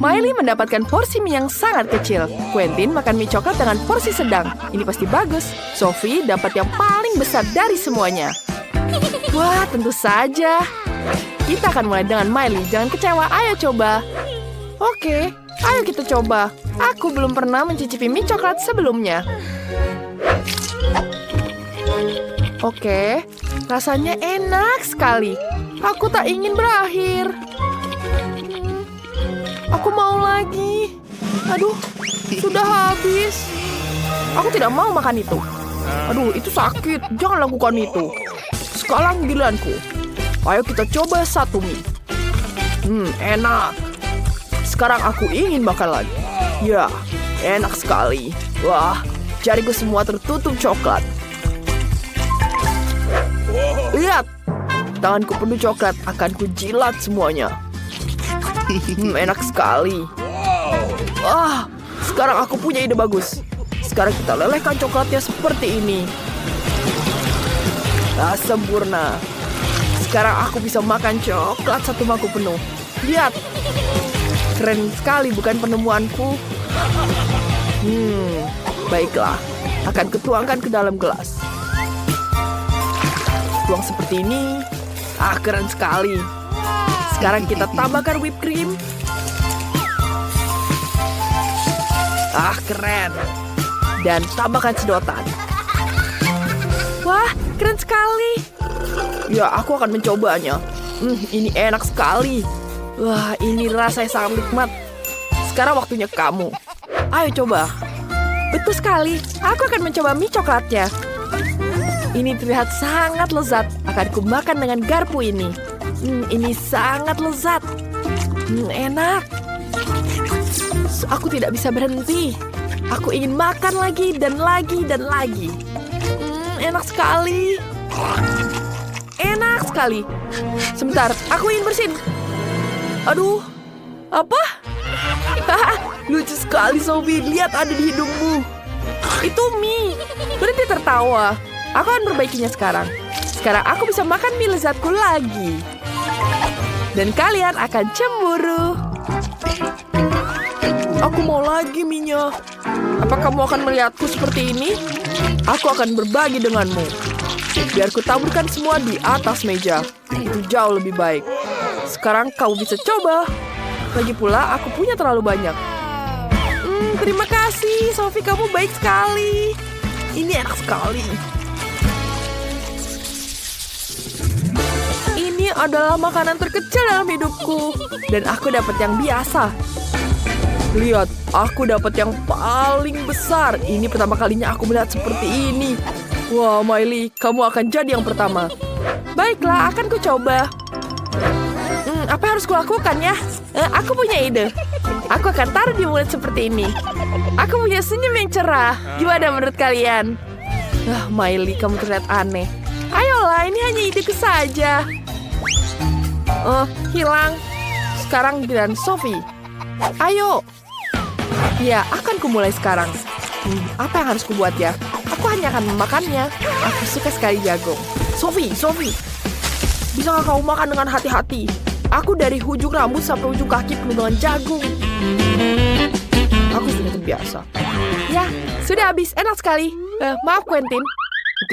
Miley mendapatkan porsi mie yang sangat kecil. Quentin makan mie coklat dengan porsi sedang. Ini pasti bagus. Sophie dapat yang paling besar dari semuanya. Wah, tentu saja. Kita akan mulai dengan Miley. Jangan kecewa, ayo coba. Oke, ayo kita coba. Aku belum pernah mencicipi mie coklat sebelumnya. Oke, rasanya enak sekali. Aku tak ingin berakhir. Aku mau lagi. Aduh, sudah habis. Aku tidak mau makan itu. Aduh, itu sakit. Jangan lakukan itu. Sekarang giliranku. Ayo kita coba satu mie. Enak. Sekarang aku ingin makan lagi. Ya, enak sekali. Wah, jariku semua tertutup coklat. Lihat, tanganku penuh coklat. Akan kujilat semuanya. Enak sekali. Wah, sekarang aku punya ide bagus. Sekarang kita lelehkan coklatnya seperti ini. Sempurna. Sekarang aku bisa makan coklat satu mangkuk penuh. Lihat. Keren sekali bukan penemuanku? Baiklah. Akan kutuangkan ke dalam gelas. Tuang seperti ini. Keren sekali. Sekarang kita tambahkan whipped cream. Keren. Dan tambahkan sedotan. Wah, keren sekali. Ya, aku akan mencobanya. Ini enak sekali. Wah, ini rasanya sangat nikmat. Sekarang waktunya kamu. Ayo coba. Betul sekali. Aku akan mencoba mie coklatnya. Ini terlihat sangat lezat. Akan kumakan dengan garpu ini. Ini sangat lezat. Enak. Aku tidak bisa berhenti. Aku ingin makan lagi dan lagi dan lagi. Enak sekali. Enak sekali. Sebentar, aku ingin bersin. Aduh, apa? Lucu sekali, Sophie. Lihat ada di hidungmu. Itu mie. Berhenti tertawa. Aku akan perbaikinya sekarang. Sekarang aku bisa makan mie lezatku lagi. Dan kalian akan cemburu. Aku mau lagi mie-nya. Apa kamu akan melihatku seperti ini? Aku akan berbagi denganmu. Biar ku taburkan semua di atas meja. Itu jauh lebih baik. Sekarang kamu bisa coba. Lagi pula aku punya terlalu banyak. Terima kasih, Sophie. Kamu baik sekali. Ini enak sekali. Ini adalah makanan terkecil dalam hidupku. Dan aku dapat yang biasa. Lihat, aku dapat yang paling besar. Ini pertama kalinya aku melihat seperti ini. Wah, Miley, kamu akan jadi yang pertama. Baiklah, akan ku coba. Apa yang harus kulakukan ya? Aku punya ide. Aku akan taruh di mulut seperti ini. Aku punya senyum yang cerah. Gimana menurut kalian? Miley, kamu terlihat aneh. Ayolah, ini hanya ideku saja. Hilang. Sekarang giliran Sophie. Ayo. Ya, akan kumulai sekarang. Apa yang harus kubuat ya? Aku hanya akan memakannya. Aku suka sekali jagung. Sophie. Bisakah kamu makan dengan hati-hati? Aku dari ujung rambut sampai ujung kaki penuh dengan jagung. Aku sudah terbiasa. Ya, sudah habis. Enak sekali. Maaf, Quentin.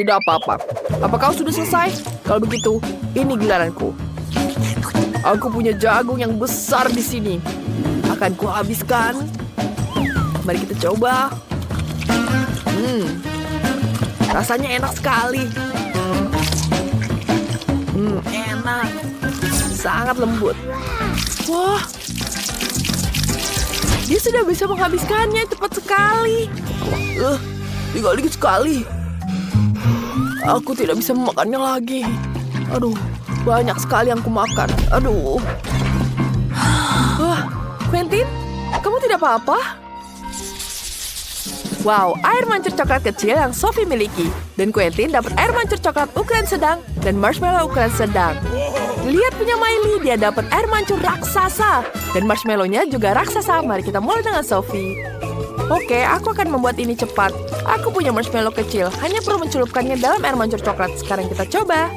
Tidak apa-apa. Apa kau sudah selesai? Kalau begitu, ini giliranku. Aku punya jagung yang besar di sini. Akan kuhabiskan. Mari kita coba. Rasanya enak sekali. Enak. Sangat lembut. Wah. Dia sudah bisa menghabiskannya cepat sekali. Tinggal dikit sekali. Aku tidak bisa memakannya lagi. Aduh, banyak sekali yang kumakan. Aduh. Quentin, kamu tidak apa-apa? Wow, air mancur coklat kecil yang Sophie miliki. Dan Quentin dapat air mancur coklat ukuran sedang dan marshmallow ukuran sedang. Lihat punya Miley, dia dapat air mancur raksasa. Dan marshmallow-nya juga raksasa. Mari kita mulai dengan Sophie. Oke, aku akan membuat ini cepat. Aku punya marshmallow kecil, hanya perlu mencelupkannya dalam air mancur coklat. Sekarang kita coba.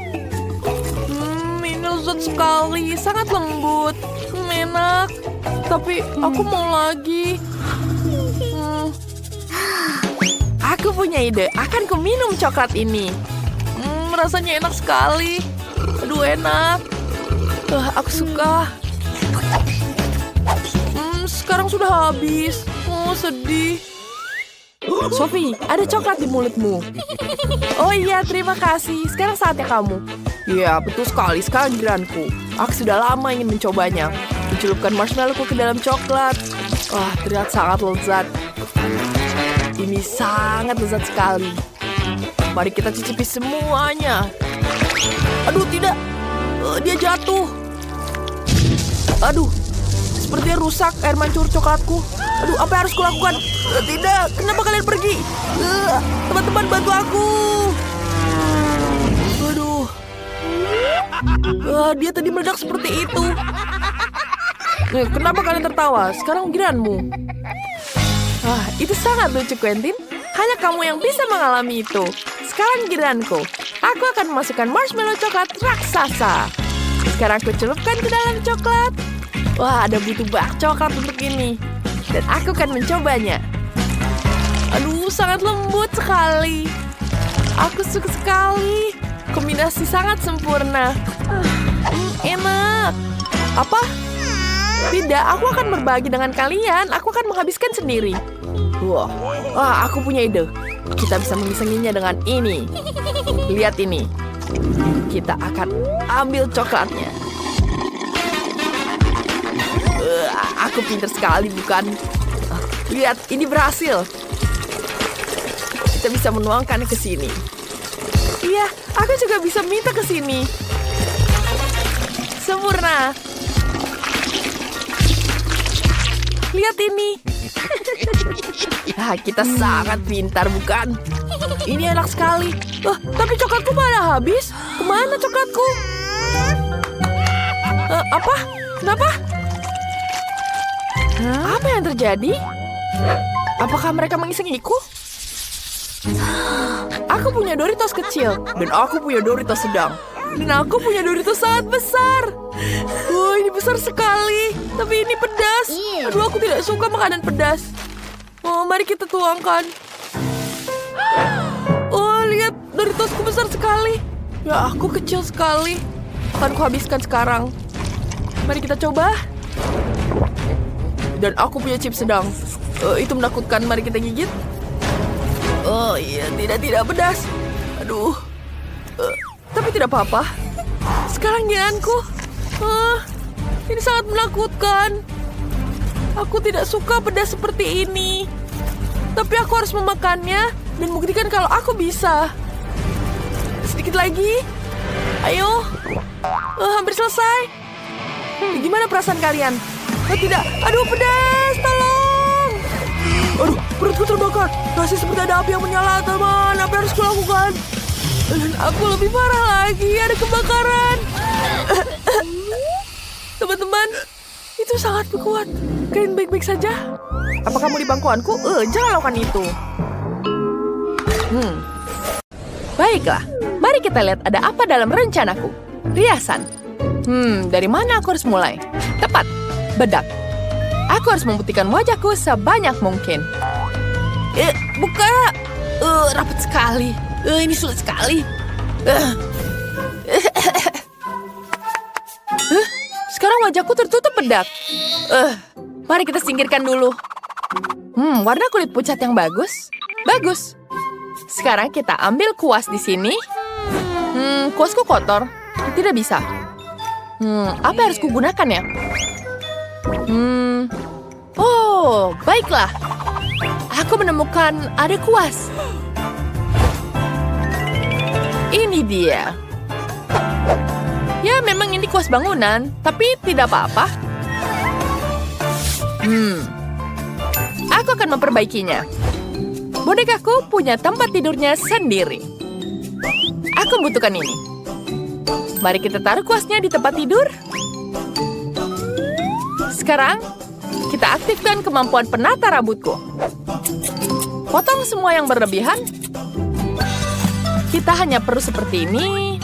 Ini lezat sekali, sangat lembut. Enak. tapi aku mau lagi. Aku punya ide, akan ku minum coklat ini. Rasanya enak sekali. Aduh, enak. Aku suka. Sekarang sudah habis. Oh, sedih. Sophie, ada coklat di mulutmu. Oh iya, terima kasih. Sekarang saatnya kamu. Iya, betul sekali. Sekarang giliranku. Aku sudah lama ingin mencobanya. Mencelupkan marshmallowku ke dalam coklat. Wah, terlihat sangat lezat. Ini sangat lezat sekali. Mari kita cicipi semuanya. Aduh, tidak. Dia jatuh. Aduh, sepertinya rusak air mancur coklatku. Aduh, apa yang harus kulakukan? Tidak, kenapa kalian pergi? Teman-teman, bantu aku. Aduh. Dia tadi meledak seperti itu. Kenapa kalian tertawa? Sekarang giliranmu. Itu sangat lucu, Quentin. Hanya kamu yang bisa mengalami itu. Sekarang giliranku. Aku akan memasukkan marshmallow coklat raksasa. Sekarang aku celupkan ke dalam coklat. Wah, ada butuh banyak coklat untuk ini. Dan aku akan mencobanya. Aduh, sangat lembut sekali. Aku suka sekali. Kombinasi sangat sempurna. Enak. Apa? Tidak, aku akan berbagi dengan kalian. Aku akan menghabiskan sendiri. Wah, aku punya ide. Kita bisa memisanginya dengan ini. Lihat ini. Kita akan ambil coklatnya. Aku pintar sekali, bukan? Lihat, ini berhasil. Kita bisa menuangkannya ke sini. Iya, aku juga bisa minta ke sini. Sempurna. Lihat ini. Kita sangat pintar, bukan? Ini enak sekali. Tapi coklatku pada habis. Kemana coklatku? Apa? Kenapa? Apa yang terjadi? Apakah mereka mengisengiku? Aku punya Doritos kecil. Dan aku punya Doritos sedang. Dan aku punya Doritos sangat besar. Ini besar sekali. Tapi ini pedas. Aduh, aku tidak suka makanan pedas. Mari kita tuangkan. Lihat. Doritosku besar sekali. Ya, aku kecil sekali. Akan kuhabiskan sekarang. Mari kita coba. Dan aku punya chips sedang. Itu menakutkan. Mari kita gigit. Iya, tidak pedas. Aduh. Tapi tidak apa-apa. Sekarang giliranku. Ini sangat menakutkan. Aku tidak suka pedas seperti ini. Tapi aku harus memakannya dan membuktikan kalau aku bisa. Sedikit lagi. Ayo. Hampir selesai. Gimana perasaan kalian? Tidak. Aduh, pedas. Tolong. Aduh, perutku terbakar. Masih seperti ada api yang menyala, teman. Apa yang harus kulakukan? Dan aku lebih parah lagi. Ada kebakaran. Teman-teman, itu sangat kuat. Kalian baik-baik saja? Apa kamu di bangkuanku? Jangan lakukan itu. Baiklah, mari kita lihat ada apa dalam rencanaku. Riasan. Dari mana aku harus mulai? Tepat, bedak. Aku harus membuktikan wajahku sebanyak mungkin. Buka. Rapat sekali. Ini sulit sekali. Sekarang wajahku tertutup bedak. Mari kita singkirkan dulu. Warna kulit pucat yang bagus. Bagus. Sekarang kita ambil kuas di sini. Kuasku kotor. Tidak bisa. Apa yang harus kugunakan ya? Oh, baiklah. Aku menemukan ada kuas. Ini dia. Ya, memang ini kuas bangunan, tapi tidak apa-apa. Aku akan memperbaikinya. Bonekaku punya tempat tidurnya sendiri. Aku membutuhkan ini. Mari kita taruh kuasnya di tempat tidur. Sekarang, kita aktifkan kemampuan penata rambutku. Potong semua yang berlebihan. Kita hanya perlu seperti ini.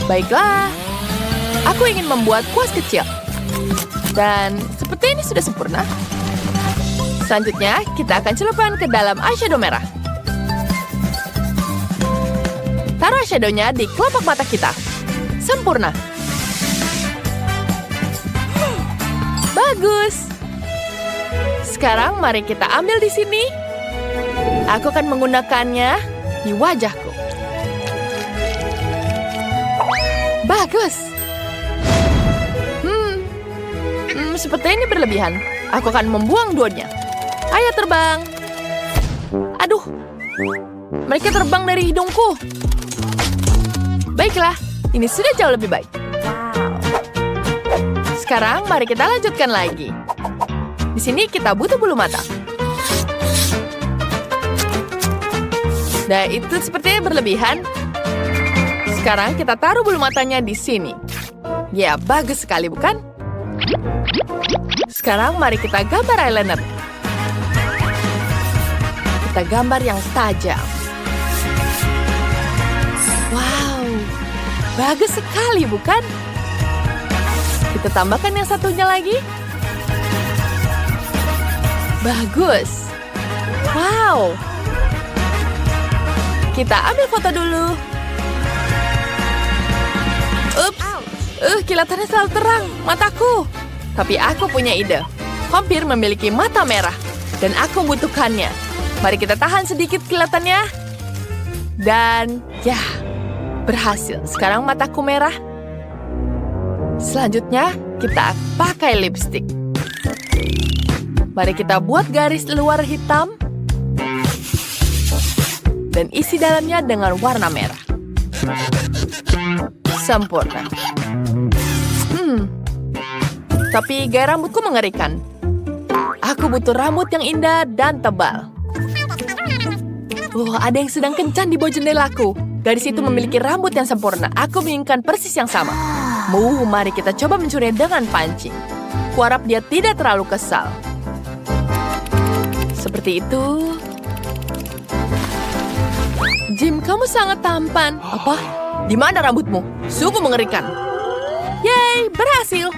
Baiklah. Aku ingin membuat kuas kecil. Dan seperti ini sudah sempurna. Selanjutnya, kita akan celupkan ke dalam eyeshadow merah. Taruh eyeshadow-nya di kelopak mata kita. Sempurna. Bagus. Sekarang mari kita ambil di sini. Aku akan menggunakannya di wajahku. Bagus. Seperti ini berlebihan. Aku akan membuang duanya. Ayo terbang. Aduh. Mereka terbang dari hidungku. Baiklah, ini sudah jauh lebih baik. Sekarang mari kita lanjutkan lagi. Di sini kita butuh bulu mata. Nah, itu sepertinya berlebihan. Sekarang kita taruh bulu matanya di sini. Ya, bagus sekali, bukan? Sekarang mari kita gambar eyeliner. Kita gambar yang tajam. Wow, bagus sekali, bukan? Kita tambahkan yang satunya lagi. Bagus. Wow. Kita ambil foto dulu. Ups. Kelihatannya selalu terang, mataku. Tapi aku punya ide. Vampir memiliki mata merah. Dan aku membutuhkannya. Mari kita tahan sedikit kelihatannya. Dan ya, berhasil. Sekarang mataku merah. Selanjutnya, kita pakai lipstick. Mari kita buat garis luar hitam. Dan isi dalamnya dengan warna merah. Sempurna. Tapi gaya rambutku mengerikan. Aku butuh rambut yang indah dan tebal. Ada yang sedang kencan di bawah jendelaku. Gadis itu memiliki rambut yang sempurna. Aku menginginkan persis yang sama. Mari kita coba mencurinya dengan pancing. Kuharap dia tidak terlalu kesal. Seperti itu. Jim, kamu sangat tampan. Apa? Di mana rambutmu? Sungguh mengerikan. Yeay, berhasil.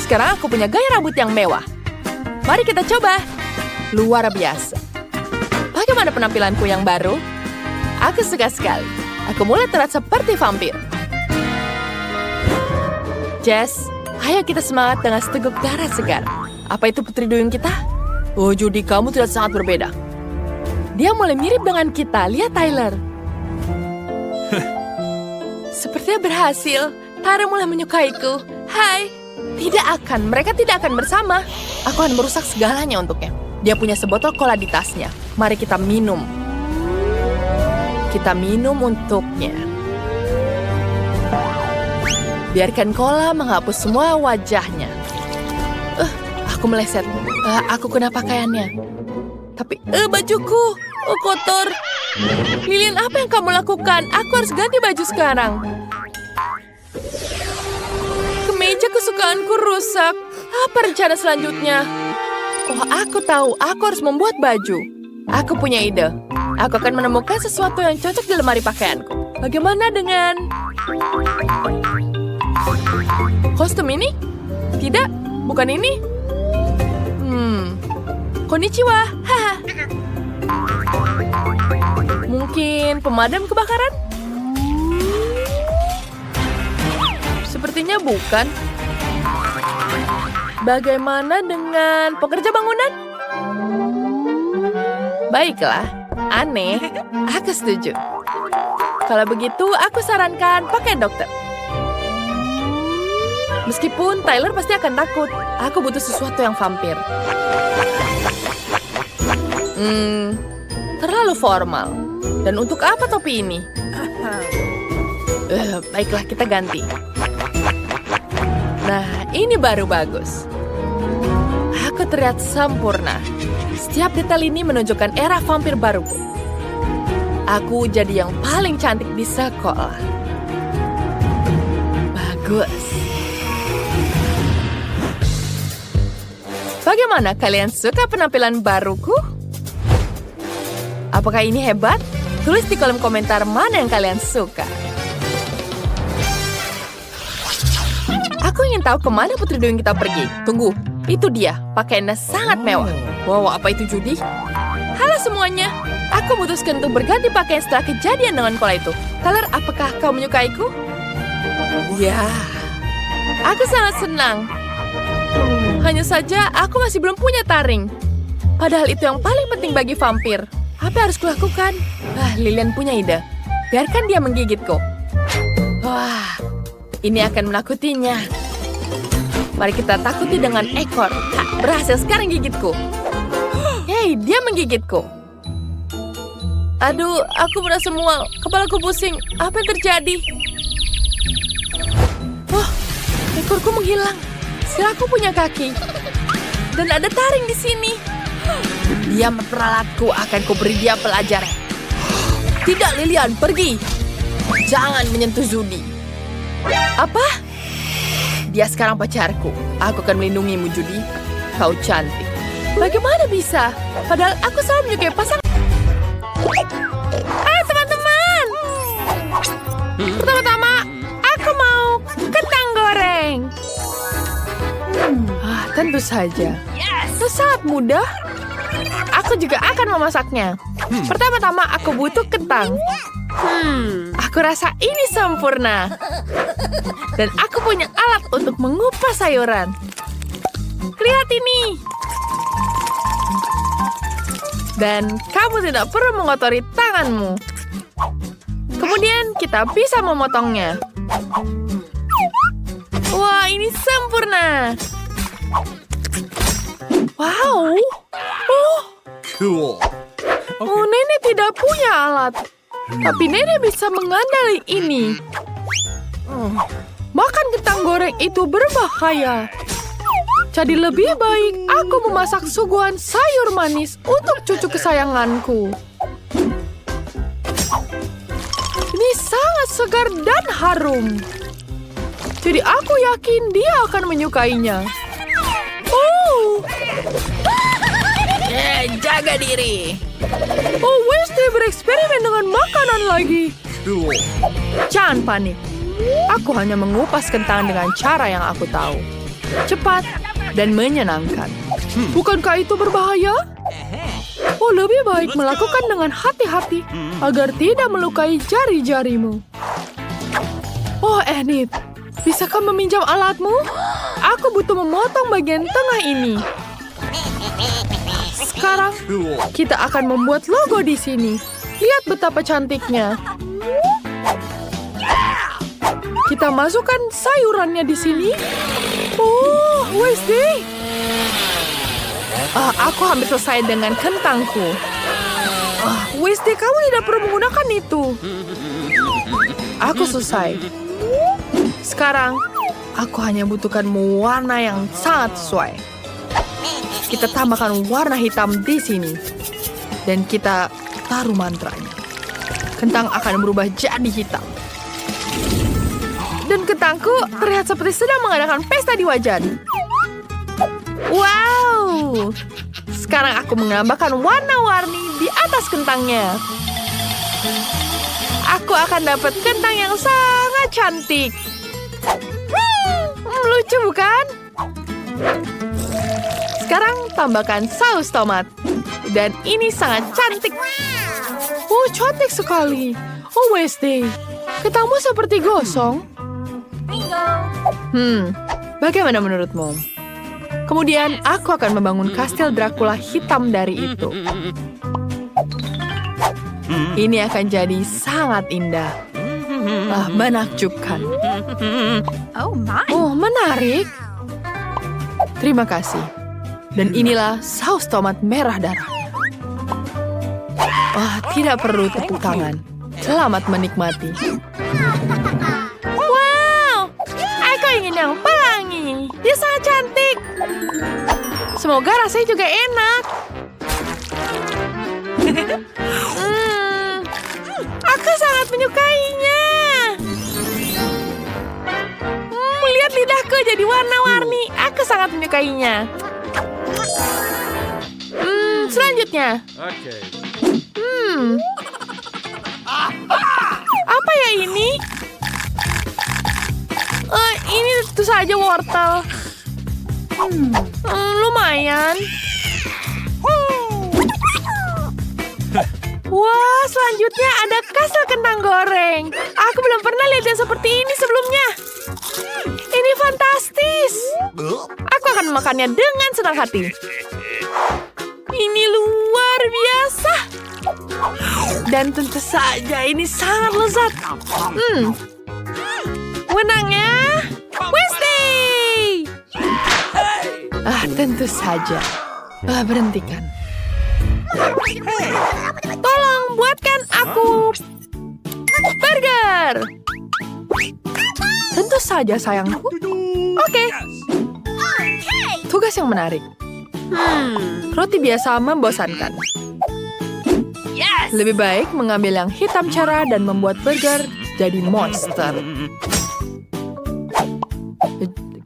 Sekarang aku punya gaya rambut yang mewah. Mari kita coba. Luar biasa. Bagaimana penampilanku yang baru? Aku suka sekali. Aku mulai terlihat seperti vampir. Jess, ayo kita semangat dengan seteguk darah segar. Apa itu putri duyung kita? Oh, Judy, kamu terlihat sangat berbeda. Dia mulai mirip dengan kita. Lihat Tyler. Sepertinya berhasil. Tyler mulai menyukaiku. Hai. Tidak akan. Mereka tidak akan bersama. Aku akan merusak segalanya untuknya. Dia punya sebotol cola di tasnya. Mari kita minum. Kita minum untuknya. Biarkan cola menghapus semua wajahnya. Aku meleset. Aku kena pakaiannya. Tapi, bajuku. Kotor. Lilian, apa yang kamu lakukan? Aku harus ganti baju sekarang. Kemeja kesukaanku rusak. Apa rencana selanjutnya? Aku tahu. Aku harus membuat baju. Aku punya ide. Aku akan menemukan sesuatu yang cocok di lemari pakaianku. Bagaimana dengan kostum ini? Tidak, bukan ini. Konnichiwa. Haha. Mungkin pemadam kebakaran? Sepertinya bukan. Bagaimana dengan pekerja bangunan? Baiklah, aneh. Aku setuju. Kalau begitu, aku sarankan pakai dokter. Meskipun Tyler pasti akan takut. Aku butuh sesuatu yang vampir. Terlalu formal. Dan untuk apa topi ini? Baiklah, kita ganti. Nah, ini baru bagus. Aku terlihat sempurna. Setiap detail ini menunjukkan era vampir baruku. Aku jadi yang paling cantik di sekolah. Bagus. Bagaimana kalian suka penampilan baruku? Apakah ini hebat? Tulis di kolom komentar mana yang kalian suka. Aku ingin ingin tahu kemana putri duyung kita pergi. Tunggu, itu dia. Pakaiannya sangat mewah. Wow, apa itu Judy? Halo semuanya. Aku memutuskan untuk berganti pakaian setelah kejadian dengan kola itu. Tyler, apakah kau menyukaiku? Ya, aku sangat senang. Hanya saja aku masih belum punya taring. Padahal itu yang paling penting bagi vampir. Apa yang harus kulakukan? Lilian punya ide. Biarkan dia menggigitku. Wah, ini akan menakutinya. Mari kita takuti dengan ekor. Berhasil sekarang gigitku. Hei, dia menggigitku. Aduh, aku merasa mual. Kepalaku pusing. Apa yang terjadi? Wah, ekorku menghilang. Sekarang aku punya kaki. Dan ada taring di sini. Dia memperalatku, akan kuberi dia pelajaran. Tidak, Lilian, pergi. Jangan menyentuh Judy. Apa? Dia sekarang pacarku. Aku akan melindungimu, Judy. Kau cantik. Bagaimana bisa? Padahal aku selalu menyukai pasangan. Teman-teman. Pertama-tama, aku mau kentang goreng. Tentu saja. Itu sangat mudah. Aku juga akan memasaknya. Pertama-tama aku butuh kentang. Aku rasa ini sempurna. Dan aku punya alat untuk mengupas sayuran. Lihat ini. Dan kamu tidak perlu mengotori tanganmu. Kemudian kita bisa memotongnya. Wah, ini sempurna. Wow. Cool. Oh, nenek tidak punya alat. Tapi nenek bisa mengandalkan ini. Makan kentang goreng itu berbahaya. Jadi lebih baik aku memasak suguhan sayur manis untuk cucu kesayanganku. Ini sangat segar dan harum. Jadi aku yakin dia akan menyukainya. Jaga diri. Oh, Wednesday bereksperimen dengan makanan lagi. Cool. Jangan panik. Aku hanya mengupas kentang dengan cara yang aku tahu. Cepat dan menyenangkan. Bukankah itu berbahaya? Oh, lebih baik melakukan dengan hati-hati agar tidak melukai jari-jarimu. Oh, Enid, bisakah meminjam alatmu? Aku butuh memotong bagian tengah ini. Sekarang, kita akan membuat logo di sini. Lihat betapa cantiknya. Kita masukkan sayurannya di sini. Oh, Wednesday. Aku hampir selesai dengan kentangku. Wednesday, kamu tidak perlu menggunakan itu. Aku selesai. Sekarang, aku hanya butuhkan warna yang sangat sesuai. Kita tambahkan warna hitam di sini. Dan kita taruh mantranya. Kentang akan berubah jadi hitam. Dan kentangku terlihat seperti sedang mengadakan pesta di wajan. Wow! Sekarang aku menambahkan warna-warni di atas kentangnya. Aku akan dapat kentang yang sangat cantik. Lucu bukan? Sekarang tambahkan saus tomat. Dan ini sangat cantik. Oh, cantik sekali. Oh, Wednesday. Kentangmu seperti gosong. Bagaimana menurutmu? Kemudian aku akan membangun kastil Dracula hitam dari itu. Ini akan jadi sangat indah. Menakjubkan. Oh, menarik. Terima kasih. Dan inilah saus tomat merah darahnya. Tidak perlu tepuk tangan. Selamat menikmati. Wow, aku ingin yang pelangi. Dia sangat cantik. Semoga rasanya juga enak. Aku sangat menyukainya. Lihat lidahku jadi warna-warni. Aku sangat menyukainya. Selanjutnya. Okay. Apa ya ini? Ini tentu saja wortel. Lumayan. Wah, selanjutnya ada kasel kentang goreng. Aku belum pernah lihat yang seperti ini sebelumnya. Ini fantastis. Aku akan memakannya dengan senang hati. Ini luar biasa. Dan tentu saja ini sangat lezat. Menangnya Wednesday. Tentu saja. Berhentikan. Tolong buatkan aku burger. Tentu saja sayangku. Oke. Tugas yang menarik. Roti biasa membosankan. Lebih baik mengambil yang hitam cerah dan membuat burger jadi monster.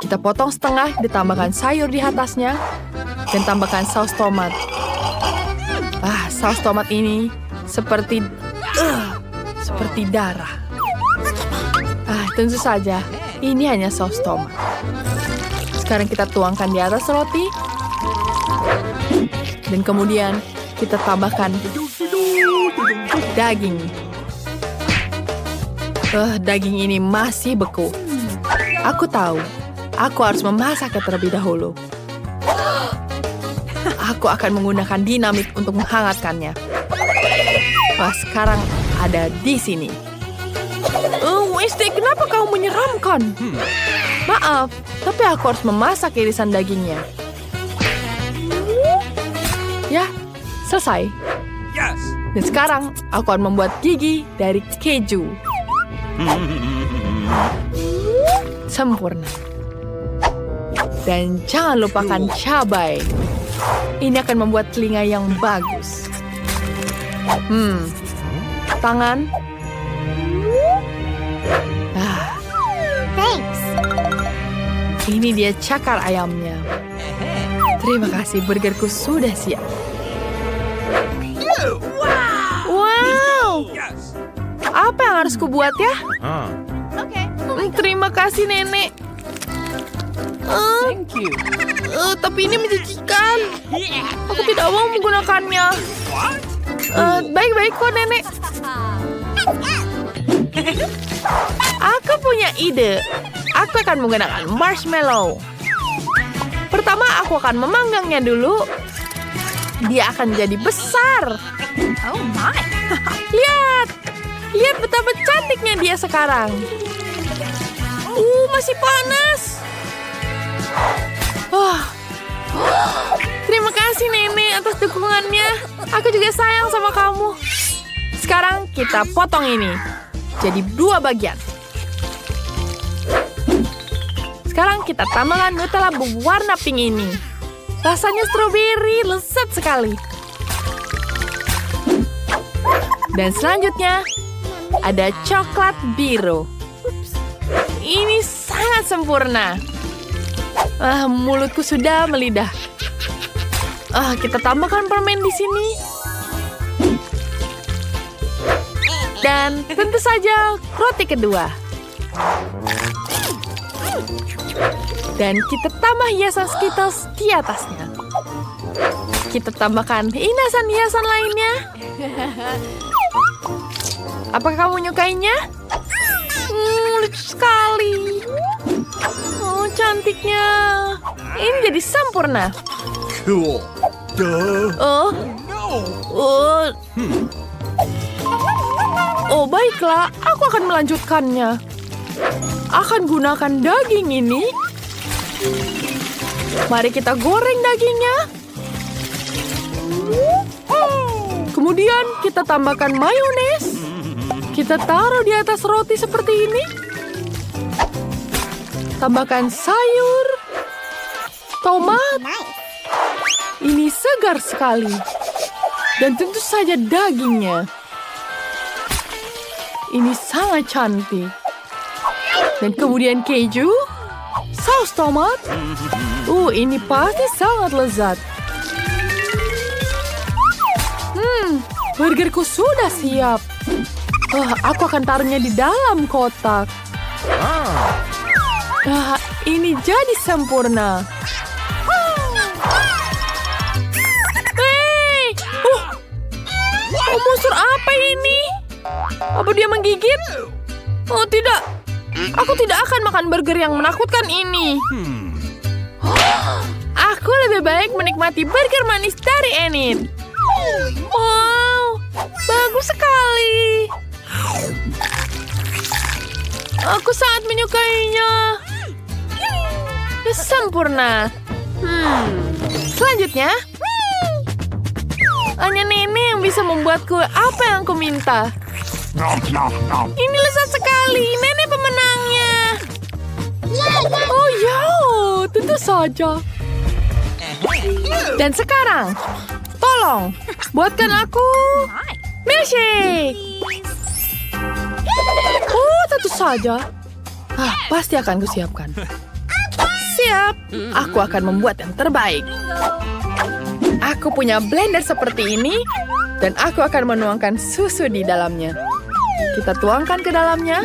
Kita potong setengah, ditambahkan sayur di atasnya, dan tambahkan saus tomat. Saus tomat ini seperti darah. Tentu saja, ini hanya saus tomat. Sekarang kita tuangkan di atas roti. Dan kemudian kita tambahkan daging. Daging ini masih beku. Aku tahu, aku harus memasaknya terlebih dahulu. Aku akan menggunakan dinamit untuk menghangatkannya. Sekarang ada di sini. Wednesday, kenapa kamu menyeramkan? Maaf, tapi aku harus memasak irisan dagingnya. Ya, selesai. Dan sekarang aku akan membuat gigi dari keju. Sempurna. Dan jangan lupakan cabai. Ini akan membuat telinga yang bagus. Tangan. Thanks. Ini dia cakar ayamnya. Terima kasih, burgerku sudah siap. Wow! Apa yang harus kubuat ya? Terima kasih, Nenek. Thank you. Tapi ini menjijikan. Aku tidak mau menggunakannya. Baik-baik kok, Nenek. Aku punya ide. Aku akan menggunakan marshmallow. Pertama, aku akan memanggangnya dulu. Dia akan jadi besar. Oh my. Lihat betapa cantiknya dia sekarang. Masih panas. Terima kasih, Nenek, atas dukungannya. Aku juga sayang sama kamu. Sekarang kita potong ini jadi 2 bagian. Sekarang kita tambahkan Nutella berwarna pink ini. Rasanya stroberi, lezat sekali. Dan selanjutnya ada coklat biru. Ini sangat sempurna. Mulutku sudah melidah. Kita tambahkan permen di sini. Dan tentu saja roti kedua. Dan kita tambah hiasan Skittles di atasnya. Kita tambahkan hiasan lainnya. Apakah kamu menyukainya? Lucu sekali. Cantiknya. Ini jadi sempurna. Cool. Duh. Baiklah. Aku akan melanjutkannya. Akan gunakan daging ini. Mari kita goreng dagingnya. Kemudian kita tambahkan mayones. Kita taruh di atas roti seperti ini. Tambahkan sayur, tomat. Ini segar sekali. Dan tentu saja dagingnya. Ini sangat cantik. Dan kemudian keju, saus tomat. Ini pasti sangat lezat. Burgerku sudah siap. Aku akan taruhnya di dalam kotak. Ini jadi sempurna. Hei! Monster apa ini? Apa dia menggigit? Oh tidak. Aku tidak akan makan burger yang menakutkan ini. Aku lebih baik menikmati burger manis dari Enid. Wow, bagus sekali. Aku sangat menyukainya. Sempurna. Selanjutnya, hanya nenek yang bisa membuatku apa yang aku minta. Ini lezat sekali. Nenek pemenangnya. Oh ya, tentu saja. Dan sekarang, tolong buatkan aku milkshake. Oh, tentu saja. Pasti akan kusiapkan. Siap, aku akan membuat yang terbaik. Aku punya blender seperti ini, dan aku akan menuangkan susu di dalamnya. Kita tuangkan ke dalamnya.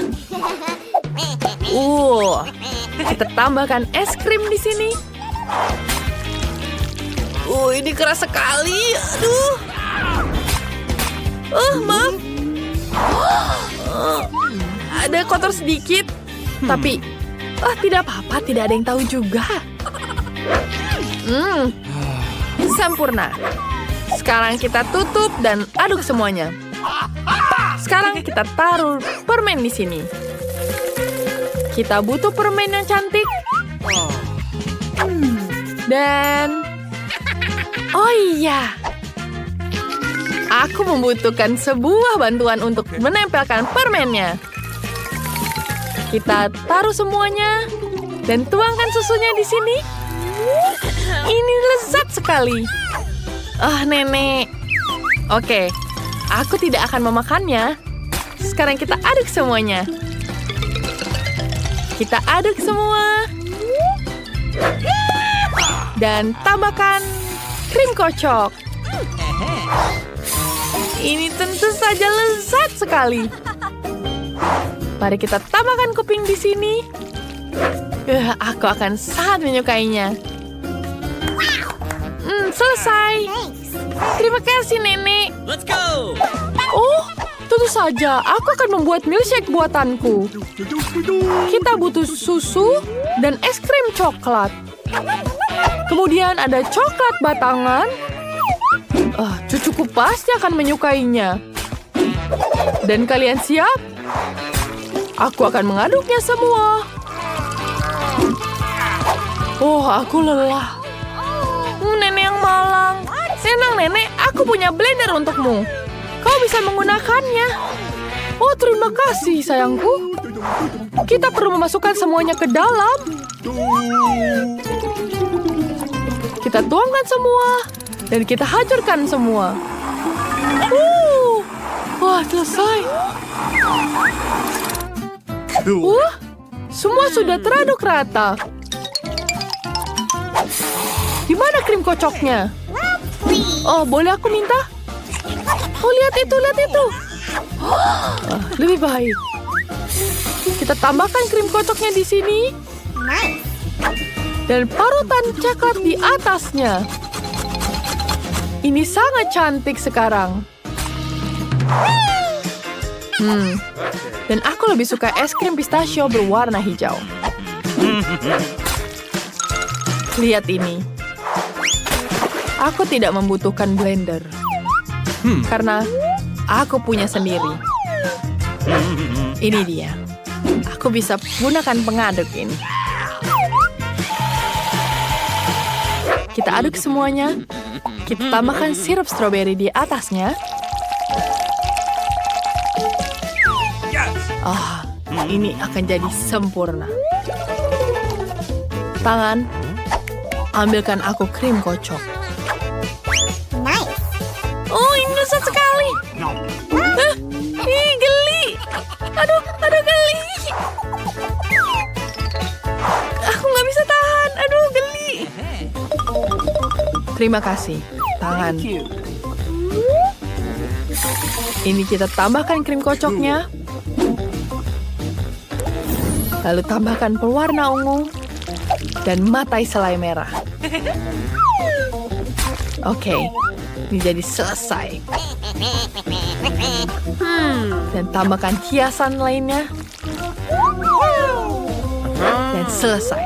Kita tambahkan es krim di sini. Ini keras sekali. Aduh. Maaf. Ada kotor sedikit. Tapi, tidak apa-apa. Tidak ada yang tahu juga. Sempurna. Sekarang kita tutup dan aduk semuanya. Sekarang kita taruh permen di sini. Kita butuh permen yang cantik. Dan... oh iya. Aku membutuhkan sebuah bantuan untuk menempelkan permennya. Kita taruh semuanya dan tuangkan susunya di sini. Ini lezat sekali. Nenek. Oke, aku tidak akan memakannya. Sekarang kita aduk semuanya. Kita aduk semua. Dan tambahkan krim kocok. Ini tentu saja lezat sekali. Mari kita tambahkan kuping di sini. Aku akan sangat menyukainya. Selesai. Terima kasih, Nenek. Let's go. Tentu saja. Aku akan membuat milkshake buatanku. Kita butuh susu dan es krim coklat. Kemudian ada coklat batangan. Cucuku pasti akan menyukainya. Dan kalian siap? Aku akan mengaduknya semua. Aku lelah. Nenek yang malang. Senang, Nenek. Aku punya blender untukmu. Kau bisa menggunakannya. Terima kasih, sayangku. Kita perlu memasukkan semuanya ke dalam. Kita tuangkan semua. Dan kita hancurkan semua. Selesai. Semua sudah teraduk rata. Di mana krim kocoknya? Boleh aku minta? Lihat itu. Lebih baik. Kita tambahkan krim kocoknya di sini. Dan parutan coklat di atasnya. Ini sangat cantik sekarang. Dan aku lebih suka es krim pistachio berwarna hijau. Lihat ini. Aku tidak membutuhkan blender. Karena aku punya sendiri. Ini dia. Aku bisa gunakan pengaduk ini. Kita aduk semuanya. Kita tambahkan sirup stroberi di atasnya. Ini akan jadi sempurna. Tangan, ambilkan aku krim kocok. Ini lezat sekali. Geli. Aduh, geli. Aku nggak bisa tahan. Aduh, geli. Terima kasih, tangan. Ini kita tambahkan krim kocoknya. Lalu tambahkan pewarna ungu dan matai selai merah. Oke, ini jadi selesai. Dan tambahkan hiasan lainnya. Dan selesai.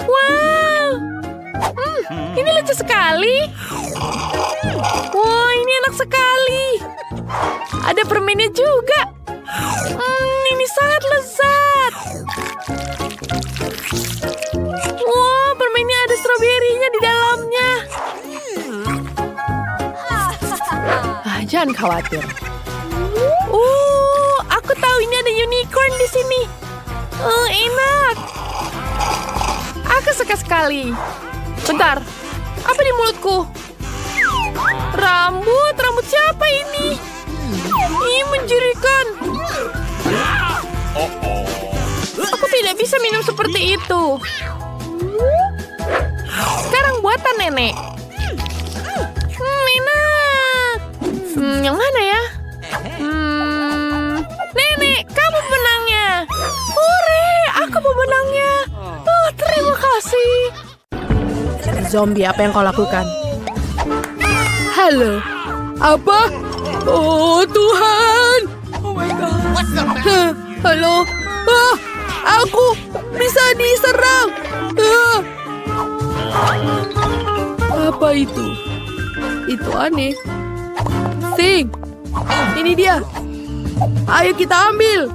Wow, ini lucu sekali. Wow, ini enak sekali. Ada permennya juga. Ini sangat lezat. Wow, permennya ada stroberinya di dalamnya. Jangan khawatir. Aku tahu ini ada unicorn di sini. Enak. Aku suka sekali. Bentar, apa di mulutku? Rambut siapa ini? Ini menjurikan. Aku tidak bisa minum seperti itu. Sekarang buatan nenek. Enak. Yang mana ya? Nenek, kamu pemenangnya. Hore, aku pemenangnya. Terima kasih. Zombie, apa yang kau lakukan? Halo. Apa? Oh, Tuhan. Oh my God. Halo. Aku bisa diserang. Apa itu? Itu aneh. Sing. Ini dia. Ayo kita ambil.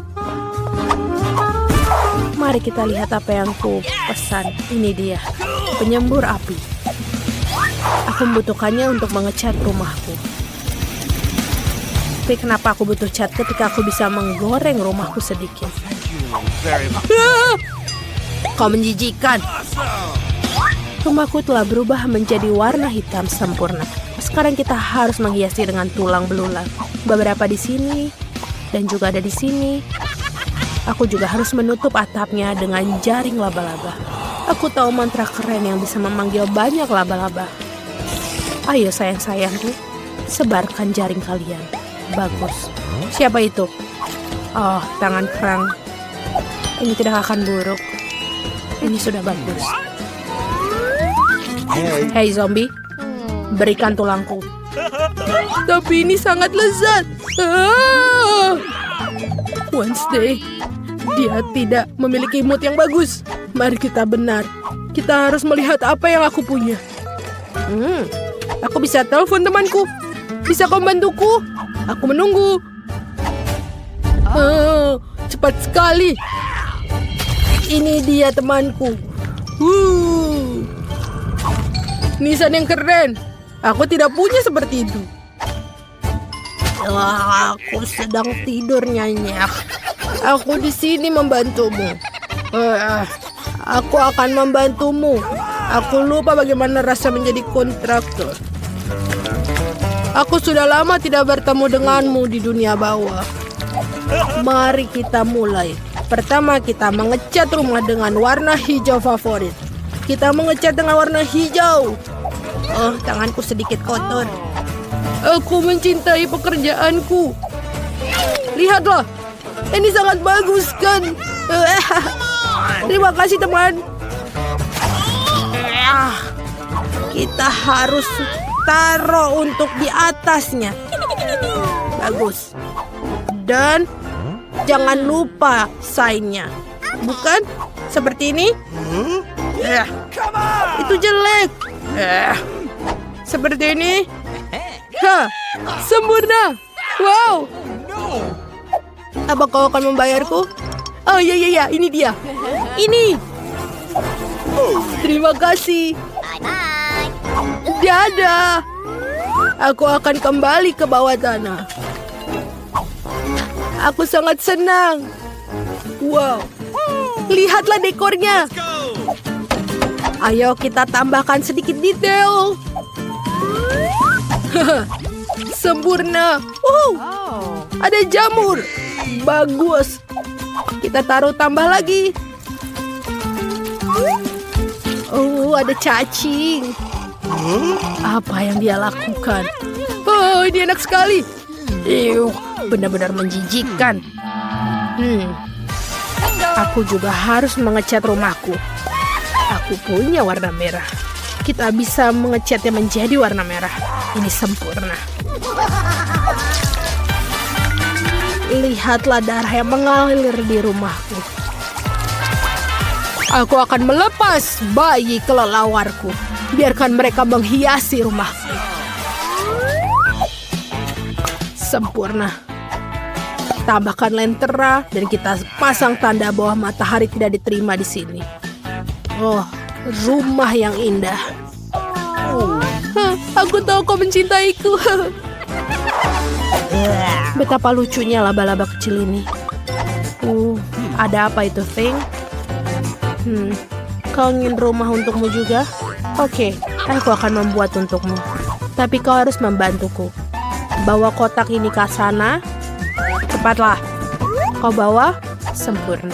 Mari kita lihat apa yang ku pesan. Ini dia. Penyembur api. Aku membutuhkannya untuk mengecat rumahku. Tapi kenapa aku butuh cat ketika aku bisa menggoreng rumahku sedikit? Kau menjijikan. Rumahku telah berubah menjadi warna hitam sempurna. Sekarang kita harus menghiasi dengan tulang belulang. Beberapa di sini dan juga ada di sini. Aku juga harus menutup atapnya dengan jaring laba-laba. Aku tahu mantra keren yang bisa memanggil banyak laba-laba. Ayo sayang-sayangku, sebarkan jaring kalian. Bagus. Siapa itu? Oh, tangan kerang. Ini tidak akan buruk. Ini sudah bagus. Hei zombie, berikan tulangku. Tapi ini sangat lezat. Wednesday, dia tidak memiliki mood yang bagus. Mari kita benar. Kita harus melihat apa yang aku punya. Aku bisa telepon temanku. Bisa kau bantuku? Aku menunggu. Cepat sekali. Ini dia temanku. Nisan yang keren. Aku tidak punya seperti itu. Aku sedang tidur nyenyak. Aku di sini membantumu. Aku akan membantumu. Aku lupa bagaimana rasa menjadi kontraktor. Aku sudah lama tidak bertemu denganmu di dunia bawah. Mari kita mulai. Pertama kita mengecat rumah dengan warna hijau favorit. Kita mengecat dengan warna hijau. Tanganku sedikit kotor. Aku mencintai pekerjaanku. Lihatlah, ini sangat bagus kan? Terima kasih teman. Kita harus taruh untuk di atasnya. Bagus. Dan jangan lupa sign-nya. Bukan? Seperti ini? Itu jelek. Seperti ini? Sempurna. Wow. Apa kau akan membayarku? Oh iya, ini dia. Ini. Terima kasih. Dadah. Aku akan kembali ke bawah tanah. Aku sangat senang. Wow. Lihatlah dekornya. Ayo kita tambahkan sedikit detail. Sempurna. Ada jamur. Bagus. Kita taruh tambah lagi. Ada cacing. Apa yang dia lakukan? Ini enak sekali. Benar-benar menjijikkan. Aku juga harus mengecat rumahku. Aku punya warna merah. Kita bisa mengecatnya menjadi warna merah. Ini sempurna. Lihatlah darah yang mengalir di rumahku. Aku akan melepas bayi kelelawarku. Biarkan mereka menghiasi rumahku. Sempurna. Tambahkan lentera dan kita pasang tanda bahwa matahari tidak diterima di sini. Oh, rumah yang indah. Aku tahu kau mencintaiku. Betapa lucunya laba-laba kecil ini. Ada apa itu, Thing? Kau ingin rumah untukmu juga? Oke, aku akan membuat untukmu. Tapi kau harus membantuku. Bawa kotak ini ke sana. Cepatlah. Kau bawa. Sempurna.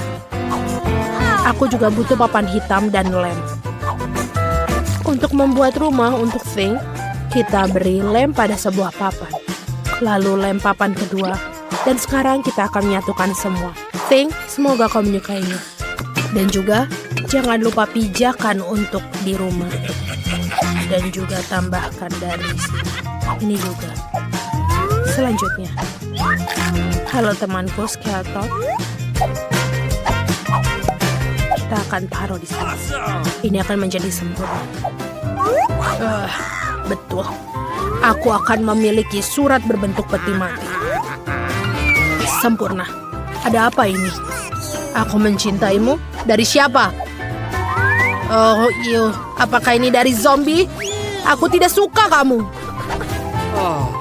Aku juga butuh papan hitam dan lem. Untuk membuat rumah untuk Thing, kita beri lem pada sebuah papan. Lalu lem papan kedua. Dan sekarang kita akan menyatukan semua. Thing, semoga kau menyukainya. Dan juga, jangan lupa pijakan untuk di rumah. Dan juga tambahkan dari sini. Ini juga. Selanjutnya. Halo temanku, Skeleton. Kita akan taruh di sini. Ini akan menjadi sempurna. Betul. Aku akan memiliki surat berbentuk peti mati. Sempurna. Ada apa ini? Aku mencintaimu? Dari siapa? Oh, iyo. Apakah ini dari zombie? Aku tidak suka kamu.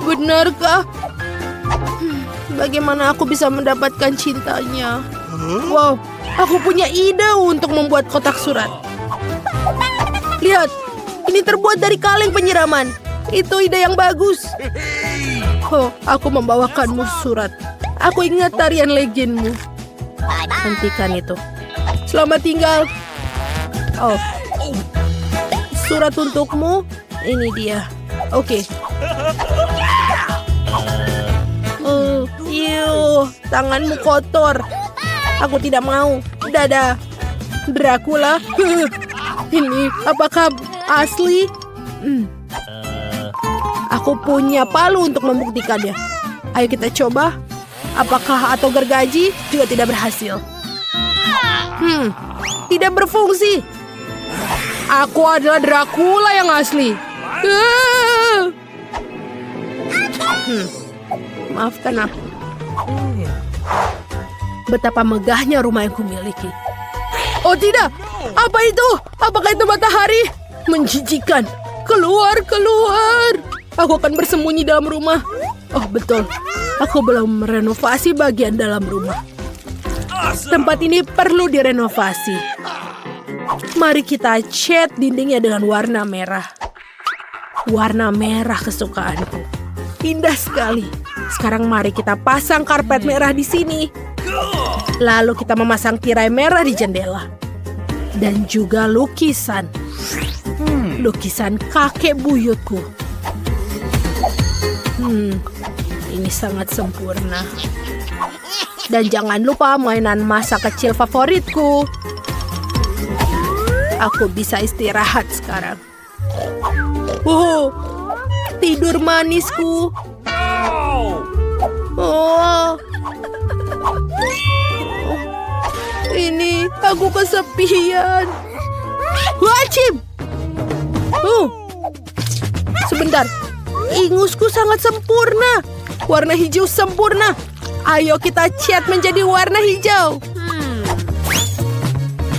Benarkah? Bagaimana aku bisa mendapatkan cintanya? Wow, aku punya ide untuk membuat kotak surat. Lihat, ini terbuat dari kaleng penyiraman. Itu ide yang bagus. Oh, aku membawakanmu surat. Aku ingat tarian legendmu. Hentikan itu. Selamat tinggal. Oh, surat untukmu. Ini dia. Oke. Tanganmu kotor. Aku tidak mau. Dadah. Dracula. Ini apakah asli? Aku punya palu untuk membuktikannya. Ayo kita coba. Apakah atau gergaji juga tidak berhasil? Tidak berfungsi. Aku adalah Dracula yang asli. Maafkan aku. Betapa megahnya rumah yang kumiliki. Oh tidak, apa itu? Apakah itu matahari? Menjijikan. Keluar, keluar. Aku akan bersembunyi dalam rumah. Oh betul, aku belum merenovasi bagian dalam rumah. Tempat ini perlu direnovasi. Mari kita cat dindingnya dengan warna merah. Warna merah kesukaanku. Indah sekali. Sekarang mari kita pasang karpet merah di sini. Lalu kita memasang tirai merah di jendela. Dan juga lukisan. Lukisan kakek buyutku. Ini sangat sempurna. Dan jangan lupa mainan masa kecil favoritku. Aku bisa istirahat sekarang. Tidur manisku. Ini aku kesepian. Wajib. Sebentar. Ingusku sangat sempurna. Warna hijau sempurna. Ayo kita cat menjadi warna hijau.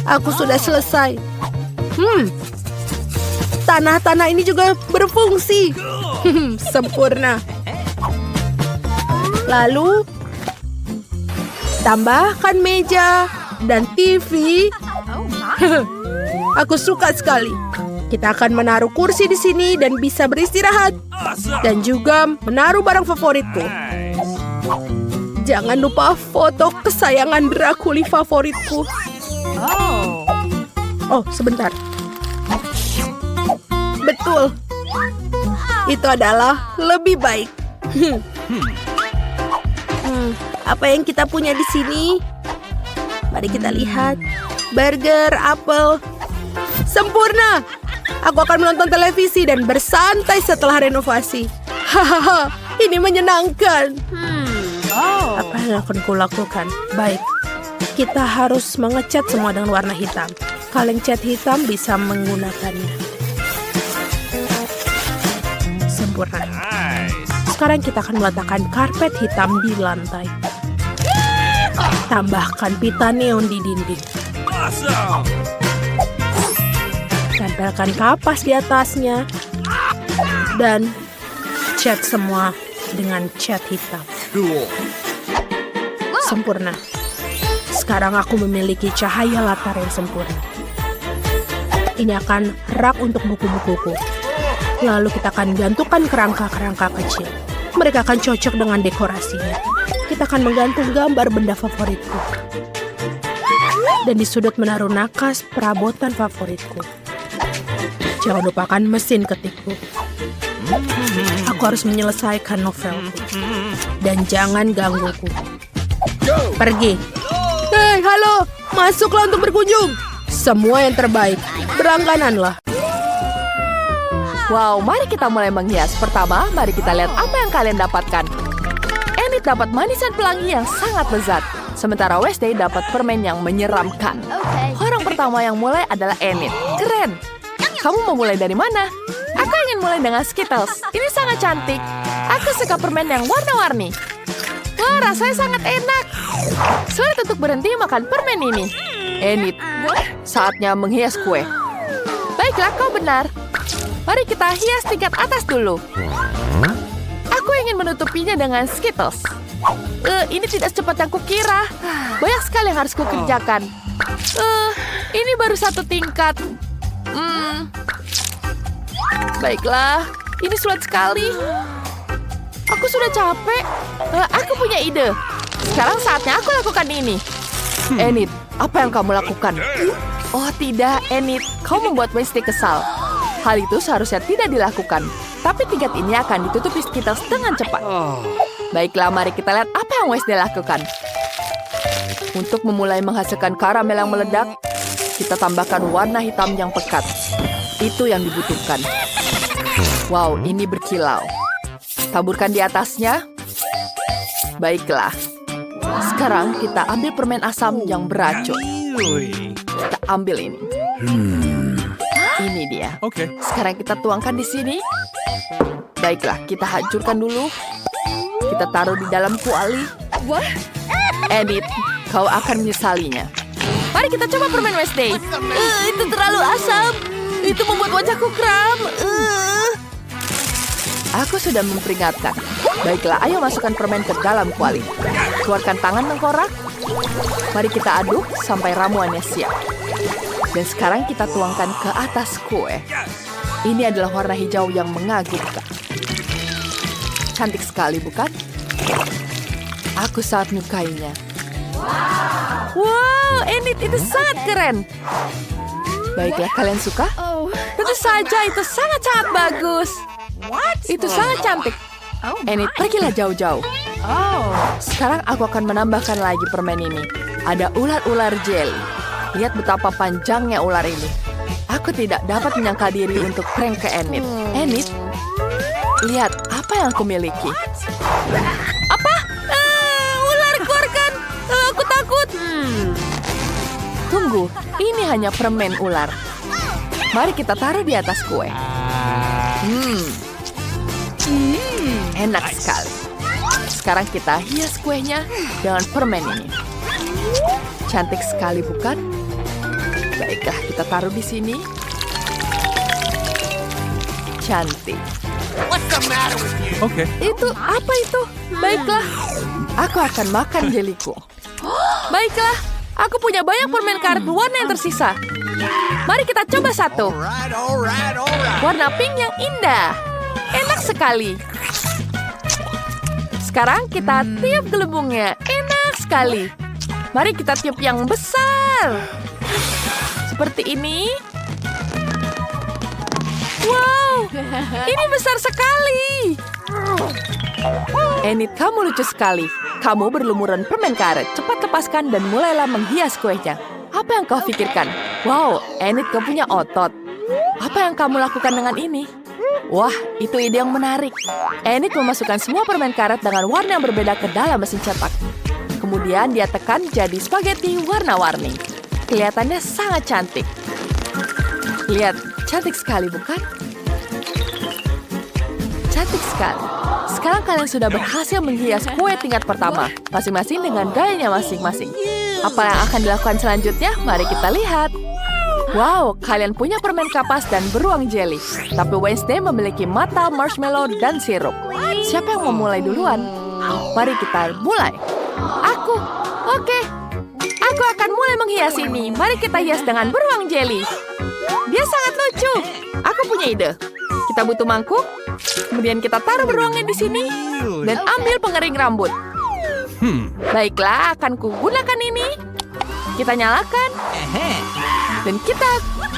Aku sudah selesai. Tanah-tanah ini juga berfungsi. Sempurna. Lalu tambahkan meja dan TV. Aku suka sekali. Kita akan menaruh kursi di sini dan bisa beristirahat. Dan juga menaruh barang favoritku. Jangan lupa foto kesayangan Dracula favoritku. Oh, sebentar. Betul. Itu adalah lebih baik. Apa yang kita punya di sini? Mari kita lihat. Burger, apel. Sempurna! Aku akan menonton televisi dan bersantai setelah renovasi. Hahaha, ini menyenangkan. Apa yang akan kulakukan? Baik, kita harus mengecat semua dengan warna hitam. Kaleng cat hitam bisa menggunakannya. Sempurna. Sekarang kita akan meletakkan karpet hitam di lantai. Tambahkan pita neon di dinding. Tempelkan kapas di atasnya. Dan cat semua dengan cat hitam. Cool. Sempurna. Sekarang aku memiliki cahaya latar yang sempurna. Ini akan rak untuk buku-bukuku. Lalu kita akan gantungkan kerangka-kerangka kecil. Mereka akan cocok dengan dekorasinya. Kita akan menggantung gambar benda favoritku. Dan di sudut menaruh nakas perabotan favoritku. Jangan lupakan mesin ketikku. Aku harus menyelesaikan novelku. Dan jangan gangguku. Pergi. Hei, halo. Masuklah untuk berkunjung. Semua yang terbaik. Berlanggananlah. Wow, mari kita mulai menghias. Pertama, mari kita lihat apa yang kalian dapatkan. Enid dapat manisan pelangi yang sangat lezat. Sementara Wednesday dapat permen yang menyeramkan. Orang pertama yang mulai adalah Enid. Keren. Kamu mau mulai dari mana? Aku ingin mulai dengan Skittles. Ini sangat cantik. Aku suka permen yang warna-warni. Wah, rasanya sangat enak. Sulit untuk berhenti makan permen ini. Enid, saatnya menghias kue. Baiklah, kau benar. Mari kita hias tingkat atas dulu. Aku ingin menutupinya dengan Skittles. Ini tidak secepat yang kukira. Banyak sekali yang harus kukerjakan. Ini baru satu tingkat. Baiklah, ini sulit sekali. Aku sudah capek. Aku punya ide. Sekarang saatnya aku lakukan ini. Enid, apa yang kamu lakukan? Oh tidak, Enid. Kau membuat Wednesday kesal. Hal itu seharusnya tidak dilakukan. Tapi tingkat ini akan ditutupi Skittles dengan cepat. Baiklah, mari kita lihat apa yang Wednesday lakukan. Untuk memulai menghasilkan karamel yang meledak, kita tambahkan warna hitam yang pekat. Itu yang dibutuhkan. Wow, ini berkilau. Taburkan di atasnya. Baiklah. Sekarang kita ambil permen asam yang beracun. Kita ambil ini. Ini dia. Okay. Sekarang kita tuangkan di sini. Baiklah, kita hancurkan dulu. Kita taruh di dalam kuali. Enid, kau akan menyesalinya. Mari kita coba permen Wednesday. Itu terlalu asam. Itu membuat wajahku kram. Aku sudah memperingatkan. Baiklah, ayo masukkan permen ke dalam kuali. Keluarkan tangan tengkorak. Mari kita aduk sampai ramuannya siap. Dan sekarang kita tuangkan ke atas kue. Ini adalah warna hijau yang mengagumkan. Cantik sekali, bukan? Aku sangat menyukainya. Wow, Enid, itu sangat keren. Baiklah, kalian suka? Tentu saja, itu sangat-sangat bagus. Itu sangat cantik. Enid, pergilah jauh-jauh. Sekarang aku akan menambahkan lagi permen ini. Ada ular-ular jelly. Lihat betapa panjangnya ular ini. Aku tidak dapat menyangka diri untuk prank ke Enid. Enid, lihat apa yang aku miliki. Apa? Ular, keluarkan. Aku takut. Tunggu, ini hanya permen ular. Mari kita taruh di atas kue. Enak sekali. Sekarang kita hias kuenya dengan permen ini. Cantik sekali, bukan? Baiklah, kita taruh di sini. Cantik. Okay. Itu apa itu? Baiklah, aku akan makan jeliku. Baiklah, aku punya banyak permen karet warna yang tersisa. Mari kita coba satu. Warna pink yang indah. Enak sekali. Sekarang kita tiup gelembungnya. Enak sekali. Mari kita tiup yang besar. Seperti ini. Wow, Ini besar sekali. Enid, kamu lucu sekali. Kamu berlumuran permen karet. Cepat lepaskan dan mulailah menghias kuenya. Apa yang kau pikirkan? Wow, Enid, kau punya otot. Apa yang kamu lakukan dengan ini? Wah, itu ide yang menarik. Enid memasukkan semua permen karet dengan warna yang berbeda ke dalam mesin cetak. Kemudian dia tekan jadi spaghetti warna-warni. Kelihatannya sangat cantik. Lihat, cantik sekali bukan? Cantik sekali. Sekarang kalian sudah berhasil menghias kue tingkat pertama, masing-masing dengan gayanya masing-masing. Apa yang akan dilakukan selanjutnya? Mari kita lihat. Wow, kalian punya permen kapas dan beruang jelly. Tapi Wednesday memiliki mata, marshmallow, dan sirup. Siapa yang mau mulai duluan? Mari kita mulai. Aku. Oke. Aku akan mulai menghias ini. Mari kita hias dengan beruang jelly. Dia sangat lucu. Aku punya ide. Kita butuh mangkuk. Kemudian kita taruh beruangnya di sini. Dan ambil pengering rambut. Baiklah, akan kugunakan ini. Kita nyalakan. Dan kita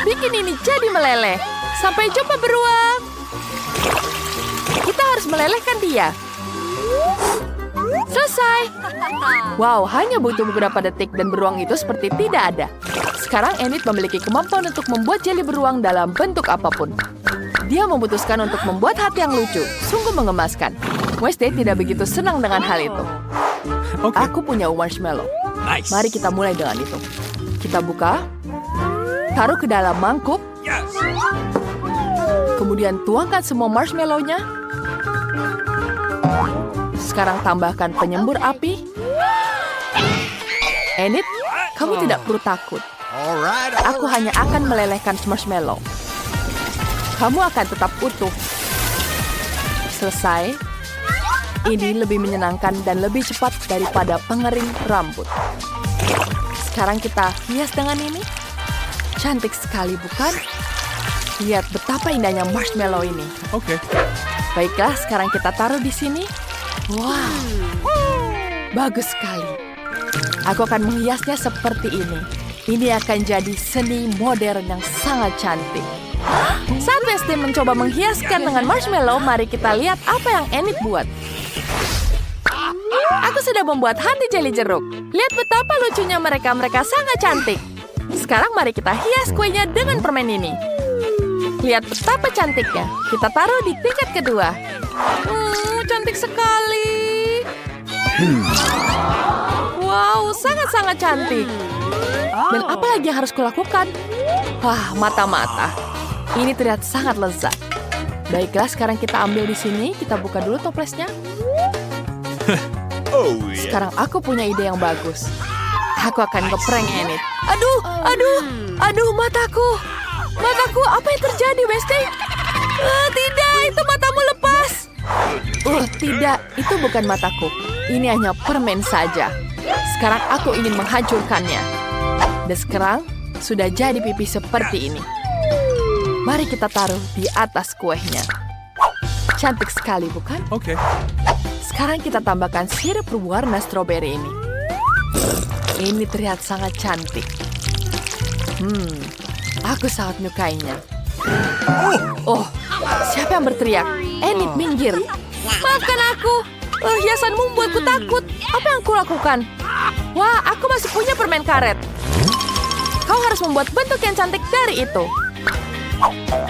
bikin ini jadi meleleh. Sampai jumpa beruang. Kita harus melelehkan dia. Selesai. Wow, hanya butuh beberapa detik dan beruang itu seperti tidak ada. Sekarang Enid memiliki kemampuan untuk membuat jeli beruang dalam bentuk apapun. Dia memutuskan untuk membuat hati yang lucu. Sungguh mengemaskan. Wednesday tidak begitu senang dengan hal itu. Aku punya marshmallow. Mari kita mulai dengan itu. Kita buka. Taruh ke dalam mangkuk. Kemudian tuangkan semua marshmallow-nya. Sekarang tambahkan penyembur api. Enid, kamu tidak perlu takut. Aku hanya akan melelehkan marshmallow. Kamu akan tetap utuh. Selesai. Ini lebih menyenangkan dan lebih cepat daripada pengering rambut. Sekarang kita hias dengan ini. Cantik sekali, bukan? Lihat betapa indahnya marshmallow ini. Baiklah, sekarang kita taruh di sini. Wow, bagus sekali. Aku akan menghiasnya seperti ini. Ini akan jadi seni modern yang sangat cantik. Saat Wednesday mencoba menghiaskan dengan marshmallow, mari kita lihat apa yang Enid buat. Aku sudah membuat hati jeli jeruk. Lihat betapa lucunya mereka. Mereka sangat cantik. Sekarang mari kita hias kuenya dengan permen ini. Lihat betapa cantiknya. Kita taruh di tingkat kedua. Cantik sekali. Wow, sangat-sangat cantik. Dan apa lagi yang harus kulakukan? Wah, mata-mata. Ini terlihat sangat lezat. Baiklah, sekarang kita ambil di sini. Kita buka dulu toplesnya. Sekarang aku punya ide yang bagus. Aku akan ngeprank Enid. Aduh, mataku. Mataku, apa yang terjadi, Wednesday? Tidak, itu matamu lepas. Tidak, itu bukan mataku. Ini hanya permen saja. Sekarang aku ingin menghancurkannya. Dan sekarang sudah jadi pipi seperti ini. Mari kita taruh di atas kuenya. Cantik sekali, bukan? Sekarang kita tambahkan sirup berwarna stroberi ini. Ini terlihat sangat cantik. Aku sangat menyukainya. Oh, siapa yang berteriak? Enid, minggir. Maafkan aku. Hiasanmu membuatku takut. Apa yang kulakukan? Wah, aku masih punya permen karet. Kau harus membuat bentuk yang cantik dari itu.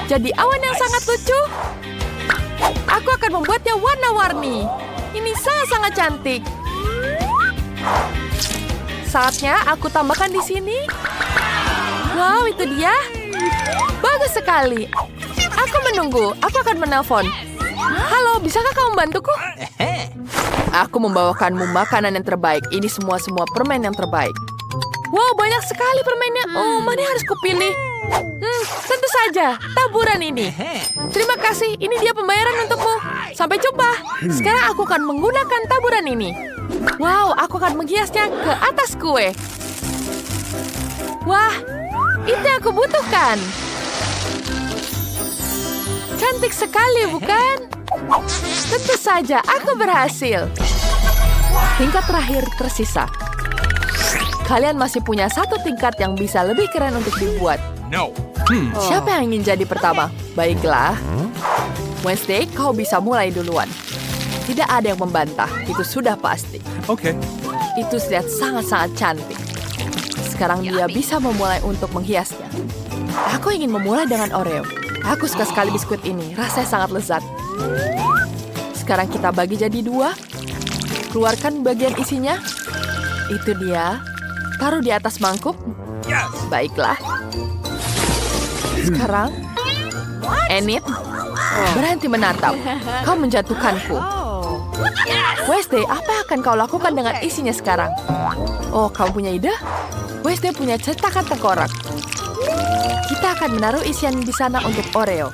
Jadi awan yang sangat lucu. Aku akan membuatnya warna-warni. Ini sangat-sangat cantik. Saatnya aku tambahkan di sini. Wow, itu dia. Bagus sekali. Aku menunggu. Aku akan menelpon. Halo, bisakah kamu membantuku? Aku membawakanmu makanan yang terbaik. Ini semua permen yang terbaik. Wow, banyak sekali permennya. Mana yang harus kupilih? Tentu saja, taburan ini. Terima kasih, ini dia pembayaran untukmu. Sampai jumpa. Sekarang aku akan menggunakan taburan ini. Wow, aku akan menghiasnya ke atas kue. Wah, itu yang aku butuhkan. Cantik sekali, bukan? Tentu saja, aku berhasil. Tingkat terakhir tersisa. Kalian masih punya satu tingkat yang bisa lebih keren untuk dibuat. Siapa yang ingin jadi pertama? Baiklah, Wednesday, kau bisa mulai duluan. Tidak ada yang membantah, itu sudah pasti. Okay. Itu terlihat sangat-sangat cantik. Sekarang dia bisa memulai untuk menghiasnya. Aku ingin memulai dengan Oreo. Aku suka sekali biskuit ini, rasanya sangat lezat. Sekarang kita bagi jadi 2. Keluarkan bagian isinya. Itu dia. Taruh di atas mangkuk. Yes. Baiklah. Sekarang, Enid, berhenti menatap. Kau menjatuhkanku. Wednesday, apa yang akan kau lakukan dengan isinya sekarang? Oh, kamu punya ide? Wednesday punya cetakan tengkorak. Kita akan menaruh isian di sana untuk Oreo.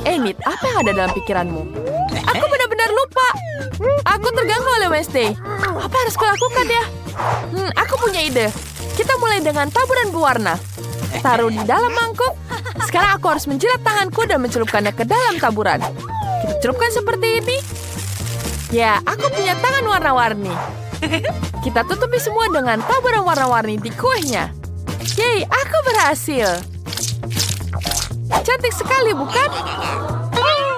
Enid, apa yang ada dalam pikiranmu? Aku benar-benar lupa. Aku terganggu oleh Wednesday. Apa harus kulakukan ya? Aku punya ide. Kita mulai dengan taburan berwarna. Taruh di dalam mangkuk. Sekarang aku harus menjilat tanganku dan mencelupkannya ke dalam taburan. Kita celupkan seperti ini. Ya, aku punya tangan warna-warni. Kita tutupi semua dengan taburan warna-warni di kuenya. Yeay, aku berhasil. Cantik sekali, bukan?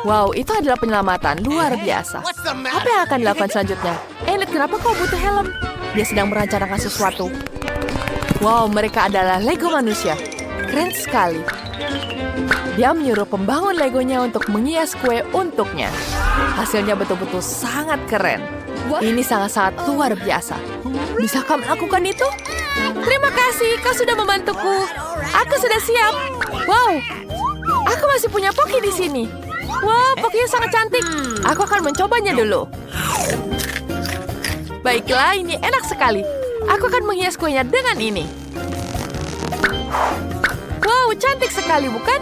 Wow, itu adalah penyelamatan. Luar biasa. What's the matter? Apa yang akan dilakukan selanjutnya? Enid, kenapa kau butuh helm? Dia sedang merencanakan sesuatu. Wow, mereka adalah Lego manusia. Keren sekali. Dia menyuruh pembangun Legonya untuk menghias kue untuknya. Hasilnya betul-betul sangat keren. Ini sangat-sangat luar biasa. Bisakah melakukan itu? Terima kasih, kau sudah membantuku. Aku sudah siap. Wow, aku masih punya Pocky di sini. Wow, Pocky-nya sangat cantik. Aku akan mencobanya dulu. Baiklah, ini enak sekali. Aku akan menghias kuenya dengan ini. Wow, cantik sekali, bukan?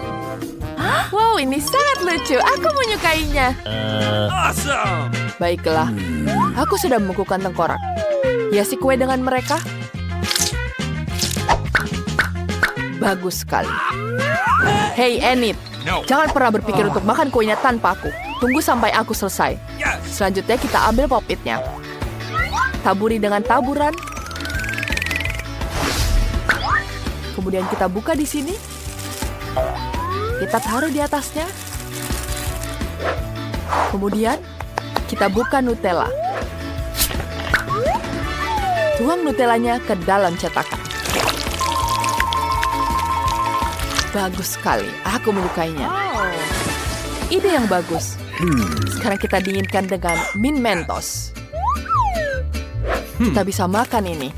Wow, ini sangat lucu. Aku menyukainya. Awesome. Baiklah, aku sudah membekukan tengkorak. Hiasi kue dengan mereka. Bagus sekali. Hey, Enid. No. Jangan pernah berpikir untuk makan kuenya tanpa aku. Tunggu sampai aku selesai. Yes. Selanjutnya kita ambil pop-it-nya. Taburi dengan taburan. Kemudian kita buka di sini. Kita taruh di atasnya. Kemudian kita buka Nutella. Tuang Nutellanya ke dalam cetakan. Bagus sekali. Aku menyukainya. Ide yang bagus. Sekarang kita dinginkan dengan Mint Mentos. Kita bisa makan ini.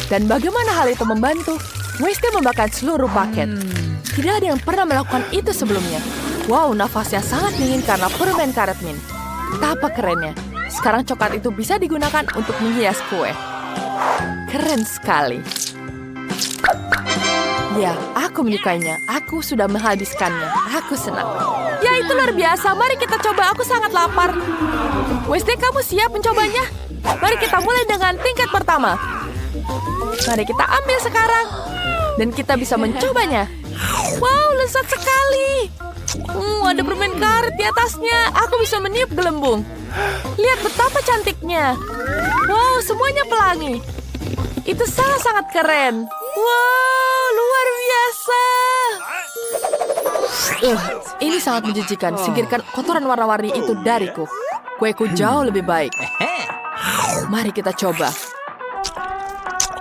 Dan bagaimana hal itu membantu? Wednesday membakar seluruh paket. Tidak ada yang pernah melakukan itu sebelumnya. Wow, nafasnya sangat dingin karena permen karet mint. Betapa kerennya. Sekarang coklat itu bisa digunakan untuk menghias kue. Keren sekali. Ya, aku menyukainya. Aku sudah menghabiskannya. Aku senang. Ya, itu luar biasa. Mari kita coba. Aku sangat lapar. Wednesday, kamu siap mencobanya? Mari kita mulai dengan tingkat pertama. Mari kita ambil sekarang. Dan kita bisa mencobanya. Wow, lezat sekali. Ada permen karet di atasnya. Aku bisa meniup gelembung. Lihat betapa cantiknya. Wow, semuanya pelangi. Itu sangat-sangat keren. Wow, luar biasa. Ini sangat menjijikan. Singkirkan kotoran warna-warni itu dariku. Kueku jauh lebih baik. Mari kita coba.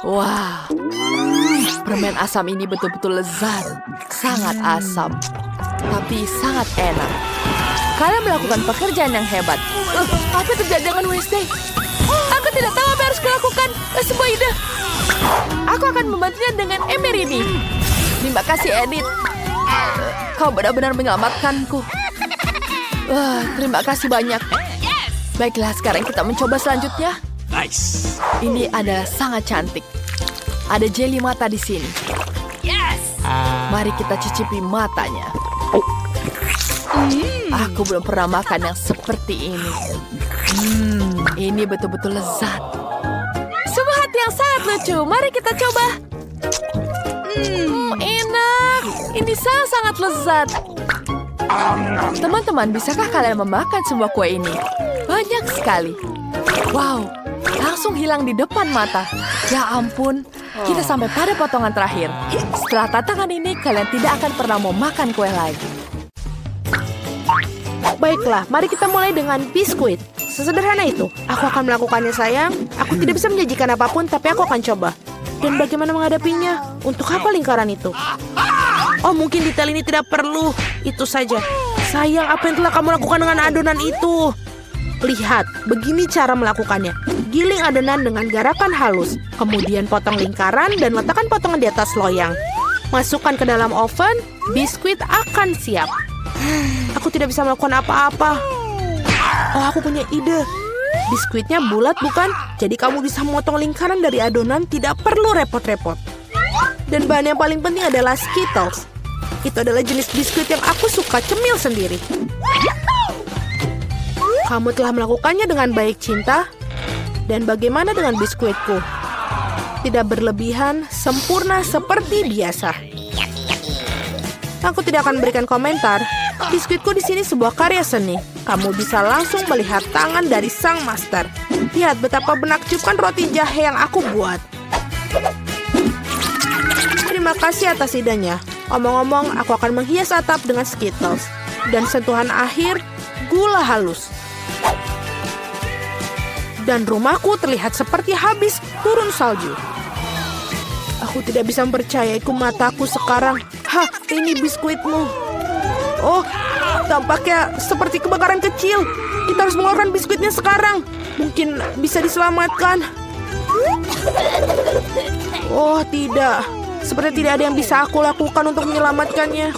Wah, permen asam ini betul-betul lezat. Sangat asam, tapi sangat enak. Kalian melakukan pekerjaan yang hebat. Apa terjadi dengan Wednesday? Aku tidak tahu apa yang harus kulakukan. Sebuah ide. Aku akan membantunya dengan ember ini. Terima kasih, Enid. Kau benar-benar menyelamatkanku. Terima kasih banyak. Baiklah, sekarang kita mencoba selanjutnya. Nice. Ini adalah sangat cantik. Ada jeli mata di sini. Mari kita cicipi matanya. Aku belum pernah makan yang seperti ini. Ini betul-betul lezat. Sebuah hati yang sangat lucu. Mari kita coba. Enak. Ini sangat lezat. Teman-teman, bisakah kalian memakan semua kue ini? Banyak sekali. Wow, langsung hilang di depan mata. Ya ampun, Kita sampai pada potongan terakhir. Setelah tantangan ini, kalian tidak akan pernah mau makan kue lagi. Baiklah, mari kita mulai dengan biskuit. Sesederhana itu. Aku akan melakukannya, sayang. Aku tidak bisa menjanjikan apapun, tapi aku akan coba. Dan bagaimana menghadapinya? Untuk apa lingkaran itu? Oh, mungkin detail ini tidak perlu. Itu saja. Sayang, apa yang telah kamu lakukan dengan adonan itu? Lihat, begini cara melakukannya. Giling adonan dengan garakan halus. Kemudian potong lingkaran dan letakkan potongan di atas loyang. Masukkan ke dalam oven, biskuit akan siap. Aku tidak bisa melakukan apa-apa. Oh, aku punya ide. Biskuitnya bulat, bukan? Jadi kamu bisa memotong lingkaran dari adonan, tidak perlu repot-repot. Dan bahan yang paling penting adalah Skittles. Itu adalah jenis biskuit yang aku suka cemil sendiri. Kamu telah melakukannya dengan baik, Cinta. Dan bagaimana dengan biskuitku? Tidak berlebihan, sempurna seperti biasa. Aku tidak akan memberikan komentar. Biskuitku di sini sebuah karya seni. Kamu bisa langsung melihat tangan dari sang master. Lihat betapa menakjubkan roti jahe yang aku buat. Terima kasih atas idenya. Omong-omong, aku akan menghias atap dengan Skittles. Dan sentuhan akhir, gula halus. Dan rumahku terlihat seperti habis turun salju. Aku tidak bisa mempercayaiku mataku sekarang. Hah, ini biskuitmu. Oh, tampaknya seperti kebakaran kecil. Kita harus mengeluarkan biskuitnya sekarang. Mungkin bisa diselamatkan. Oh, tidak. Seperti tidak ada yang bisa aku lakukan untuk menyelamatkannya.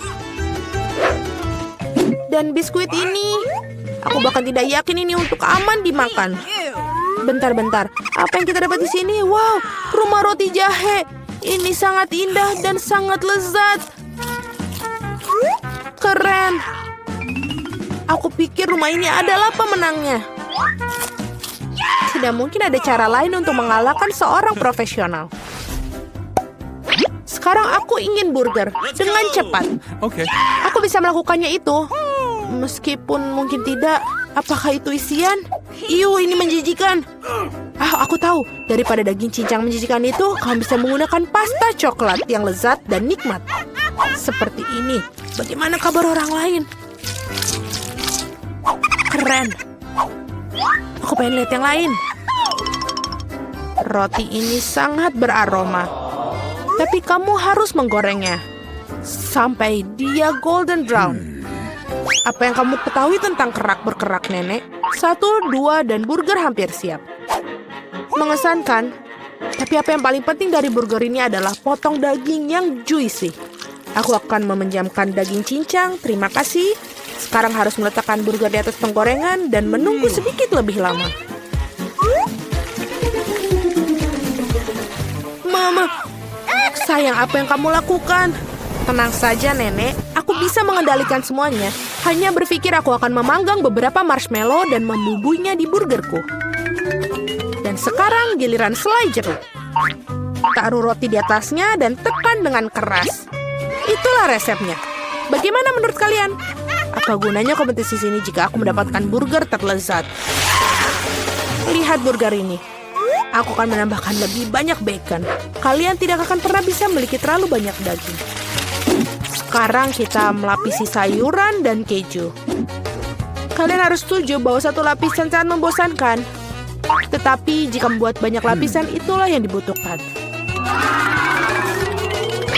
Dan biskuit ini, aku bahkan tidak yakin ini untuk aman dimakan. Bentar-bentar, apa yang kita dapat di sini? Wow, rumah roti jahe. Ini sangat indah dan sangat lezat. Keren. Aku pikir rumah ini adalah pemenangnya. Tidak mungkin ada cara lain untuk mengalahkan seorang profesional. Sekarang aku ingin burger dengan cepat. Okay. Aku bisa melakukannya itu. Meskipun mungkin tidak. Apakah itu isian? Iu, ini menjijikan. Ah, aku tahu. Daripada daging cincang menjijikan itu, kamu bisa menggunakan pasta coklat yang lezat dan nikmat. Seperti ini. Bagaimana kabar orang lain? Keren. Aku pengen lihat yang lain. Roti ini sangat beraroma. Tapi kamu harus menggorengnya sampai dia golden brown. Apa yang kamu ketahui tentang kerak berkerak, Nenek? 1, 2, dan burger hampir siap. Mengesankan. Tapi apa yang paling penting dari burger ini adalah potong daging yang juicy. Aku akan meminjamkan daging cincang, terima kasih. Sekarang harus meletakkan burger di atas penggorengan dan menunggu sedikit lebih lama. Mama, sayang, apa yang kamu lakukan? Tenang saja, Nenek. Aku bisa mengendalikan semuanya. Hanya berpikir aku akan memanggang beberapa marshmallow dan membubuinya di burgerku. Dan sekarang giliran selai jeruk. Taruh roti di atasnya dan tekan dengan keras. Itulah resepnya. Bagaimana menurut kalian? Apa gunanya kompetisi sini jika aku mendapatkan burger terlezat? Lihat burger ini. Aku akan menambahkan lebih banyak bacon. Kalian tidak akan pernah bisa memiliki terlalu banyak daging. Sekarang kita melapisi sayuran dan keju. Kalian harus setuju bahwa satu lapisan sangat membosankan. Tetapi jika membuat banyak lapisan, itulah yang dibutuhkan.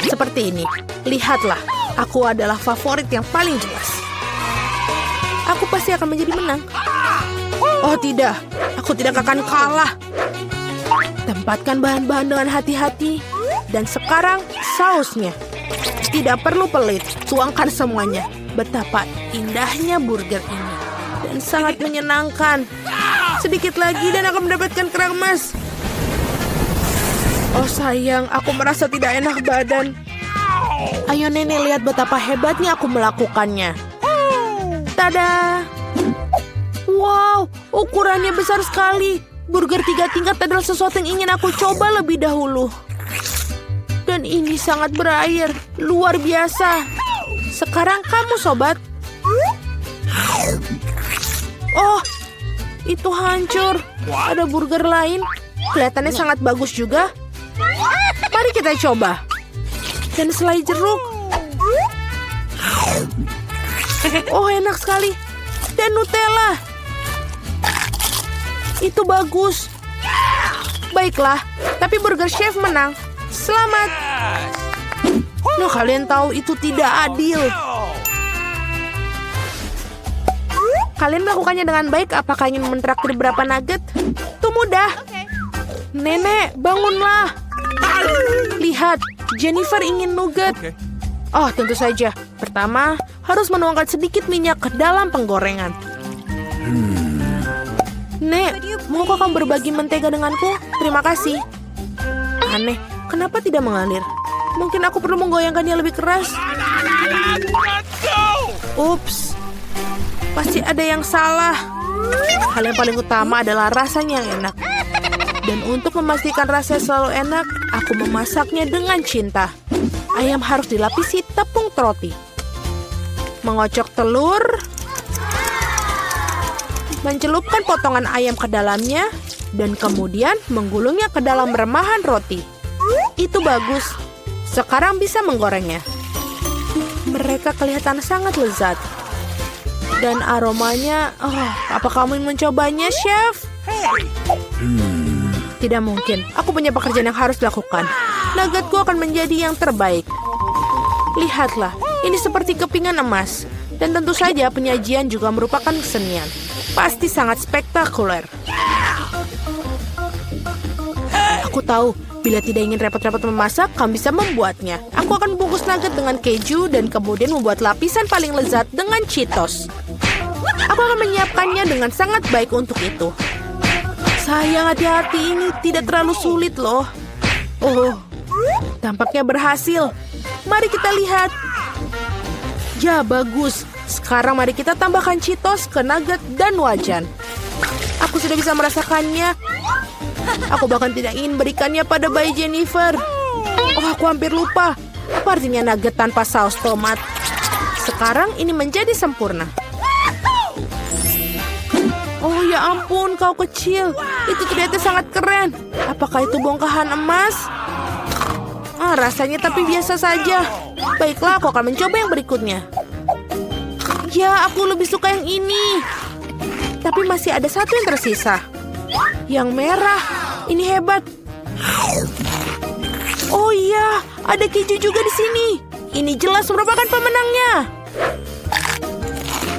Seperti ini. Lihatlah, aku adalah favorit yang paling jelas. Aku pasti akan menjadi menang. Oh tidak, aku tidak akan kalah. Tempatkan bahan-bahan dengan hati-hati. Dan sekarang sausnya. Tidak perlu pelit, tuangkan semuanya. Betapa indahnya burger ini. Dan sangat menyenangkan. Sedikit lagi dan akan mendapatkan kerang emas. Oh sayang, aku merasa tidak enak badan. Ayo Nenek, lihat betapa hebatnya aku melakukannya. Tada! Wow, ukurannya besar sekali. Burger 3 tingkat adalah sesuatu yang ingin aku coba lebih dahulu. Dan ini sangat berair, luar biasa. Sekarang kamu, sobat. Oh, itu hancur. Ada burger lain. Kelihatannya sangat bagus juga. Mari kita coba. Dan selai jeruk. Oh, enak sekali. Dan Nutella. Itu bagus. Baiklah, tapi Burger Chef menang. Selamat. Nah, kalian tahu itu tidak adil. Kalian melakukannya dengan baik. Apakah ingin mentraktir berapa nugget? Itu mudah. Nenek, bangunlah. Lihat, Jennifer ingin nugget. Oh, tentu saja. Pertama, harus menuangkan sedikit minyak ke dalam penggorengan. Nek, maukah kamu berbagi mentega denganku? Terima kasih. Aneh, kenapa tidak mengalir? Mungkin aku perlu menggoyangkannya lebih keras. Ups, pasti ada yang salah. Hal yang paling utama adalah rasanya yang enak. Dan untuk memastikan rasanya selalu enak, aku memasaknya dengan cinta. Ayam harus dilapisi tepung roti. Mengocok telur. Mencelupkan potongan ayam ke dalamnya. Dan kemudian menggulungnya ke dalam remahan roti. Itu bagus. Sekarang bisa menggorengnya. Mereka kelihatan sangat lezat. Dan aromanya... Oh, apa kamu ingin mencobanya, Chef? Tidak mungkin. Aku punya pekerjaan yang harus dilakukan. Nuggetku akan menjadi yang terbaik. Lihatlah, ini seperti kepingan emas. Dan tentu saja penyajian juga merupakan kesenian. Pasti sangat spektakuler. Aku tahu, bila tidak ingin repot-repot memasak, kamu bisa membuatnya. Aku akan membungkus nugget dengan keju dan kemudian membuat lapisan paling lezat dengan Cheetos. Aku akan menyiapkannya dengan sangat baik untuk itu. Sayang, hati-hati, ini tidak terlalu sulit loh. Oh, tampaknya berhasil. Mari kita lihat. Ya, bagus. Sekarang mari kita tambahkan Cheetos ke nugget dan wajan. Aku sudah bisa merasakannya. Aku bahkan tidak ingin berikannya pada bayi Jennifer. Oh, aku hampir lupa. Apa artinya nugget tanpa saus tomat? Sekarang ini menjadi sempurna. Oh ya ampun, kau kecil. Itu ternyata sangat keren. Apakah itu bongkahan emas? Rasanya tapi biasa saja. Baiklah, aku akan mencoba yang berikutnya. Ya, aku lebih suka yang ini. Tapi masih ada satu yang tersisa. Yang merah. Ini hebat. Oh iya, ada keju juga di sini. Ini jelas merupakan pemenangnya.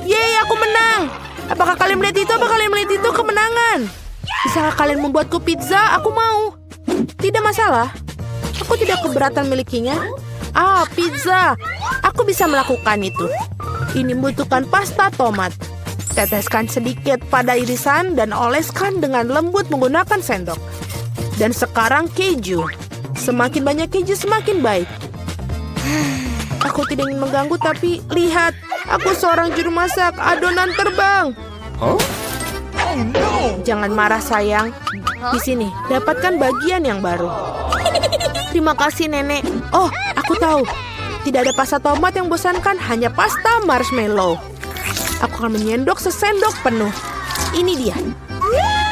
Yeay, aku menang. Apakah kalian melihat itu? Apakah kalian melihat itu kemenangan? Bisakah kalian membuatku pizza? Aku mau. Tidak masalah. Aku tidak keberatan milikinya. Pizza. Aku bisa melakukan itu. Ini membutuhkan pasta tomat. Teteskan sedikit pada irisan dan oleskan dengan lembut menggunakan sendok. Dan sekarang keju. Semakin banyak keju semakin baik. Aku tidak ingin mengganggu tapi lihat. Aku seorang juru masak. Adonan terbang. Jangan marah sayang. Di sini, dapatkan bagian yang baru. Terima kasih nenek. Oh, aku tahu. Tidak ada pasta tomat yang bosankan, hanya pasta marshmallow. Aku akan menyendok sesendok penuh. Ini dia.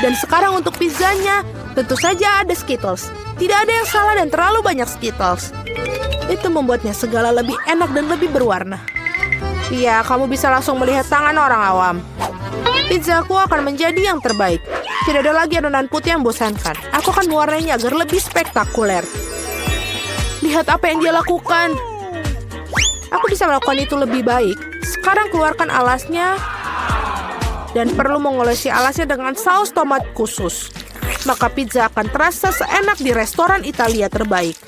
Dan sekarang untuk pizzanya, tentu saja ada Skittles. Tidak ada yang salah dan terlalu banyak Skittles. Itu membuatnya segala lebih enak dan lebih berwarna. Iya, kamu bisa langsung melihat tangan orang awam. Pizzaku akan menjadi yang terbaik. Tidak ada lagi adonan putih yang bosankan. Aku akan mewarnainya agar lebih spektakuler. Lihat apa yang dia lakukan. Aku bisa melakukan itu lebih baik. Sekarang keluarkan alasnya. Dan perlu mengolesi alasnya dengan saus tomat khusus. Maka pizza akan terasa seenak di restoran Italia terbaik.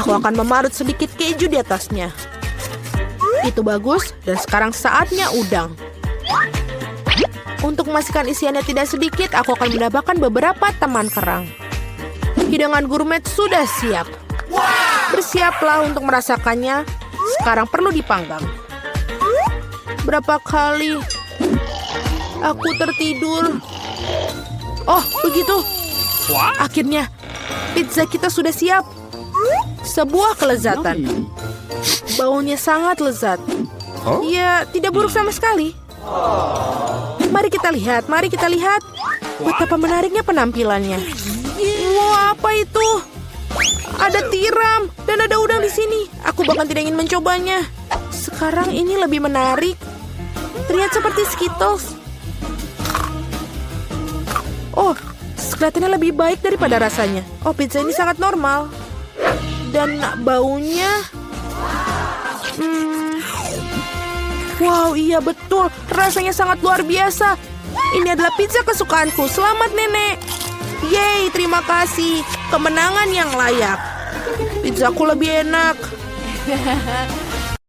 Aku akan memarut sedikit keju di atasnya. Itu bagus. Dan sekarang saatnya udang. Untuk memastikan isiannya tidak sedikit, aku akan menambahkan beberapa teman kerang. Hidangan gourmet sudah siap. Bersiaplah untuk merasakannya. Sekarang perlu dipanggang. Berapa kali aku tertidur. Oh, begitu. Akhirnya, pizza kita sudah siap. Sebuah kelezatan. Baunya sangat lezat. Ya, tidak buruk sama sekali. Mari kita lihat, mari kita lihat. Betapa menariknya penampilannya. Wah, apa itu? Ada tiram dan ada udang di sini. Aku bahkan tidak ingin mencobanya. Sekarang ini lebih menarik. Terlihat seperti Skittles. Oh, kelihatannya lebih baik daripada rasanya. Oh, pizza ini sangat normal. Dan baunya... Wow, iya betul. Rasanya sangat luar biasa. Ini adalah pizza kesukaanku. Selamat, Nenek. Yeay, terima kasih. Kemenangan yang layak. Pizzaku lebih enak.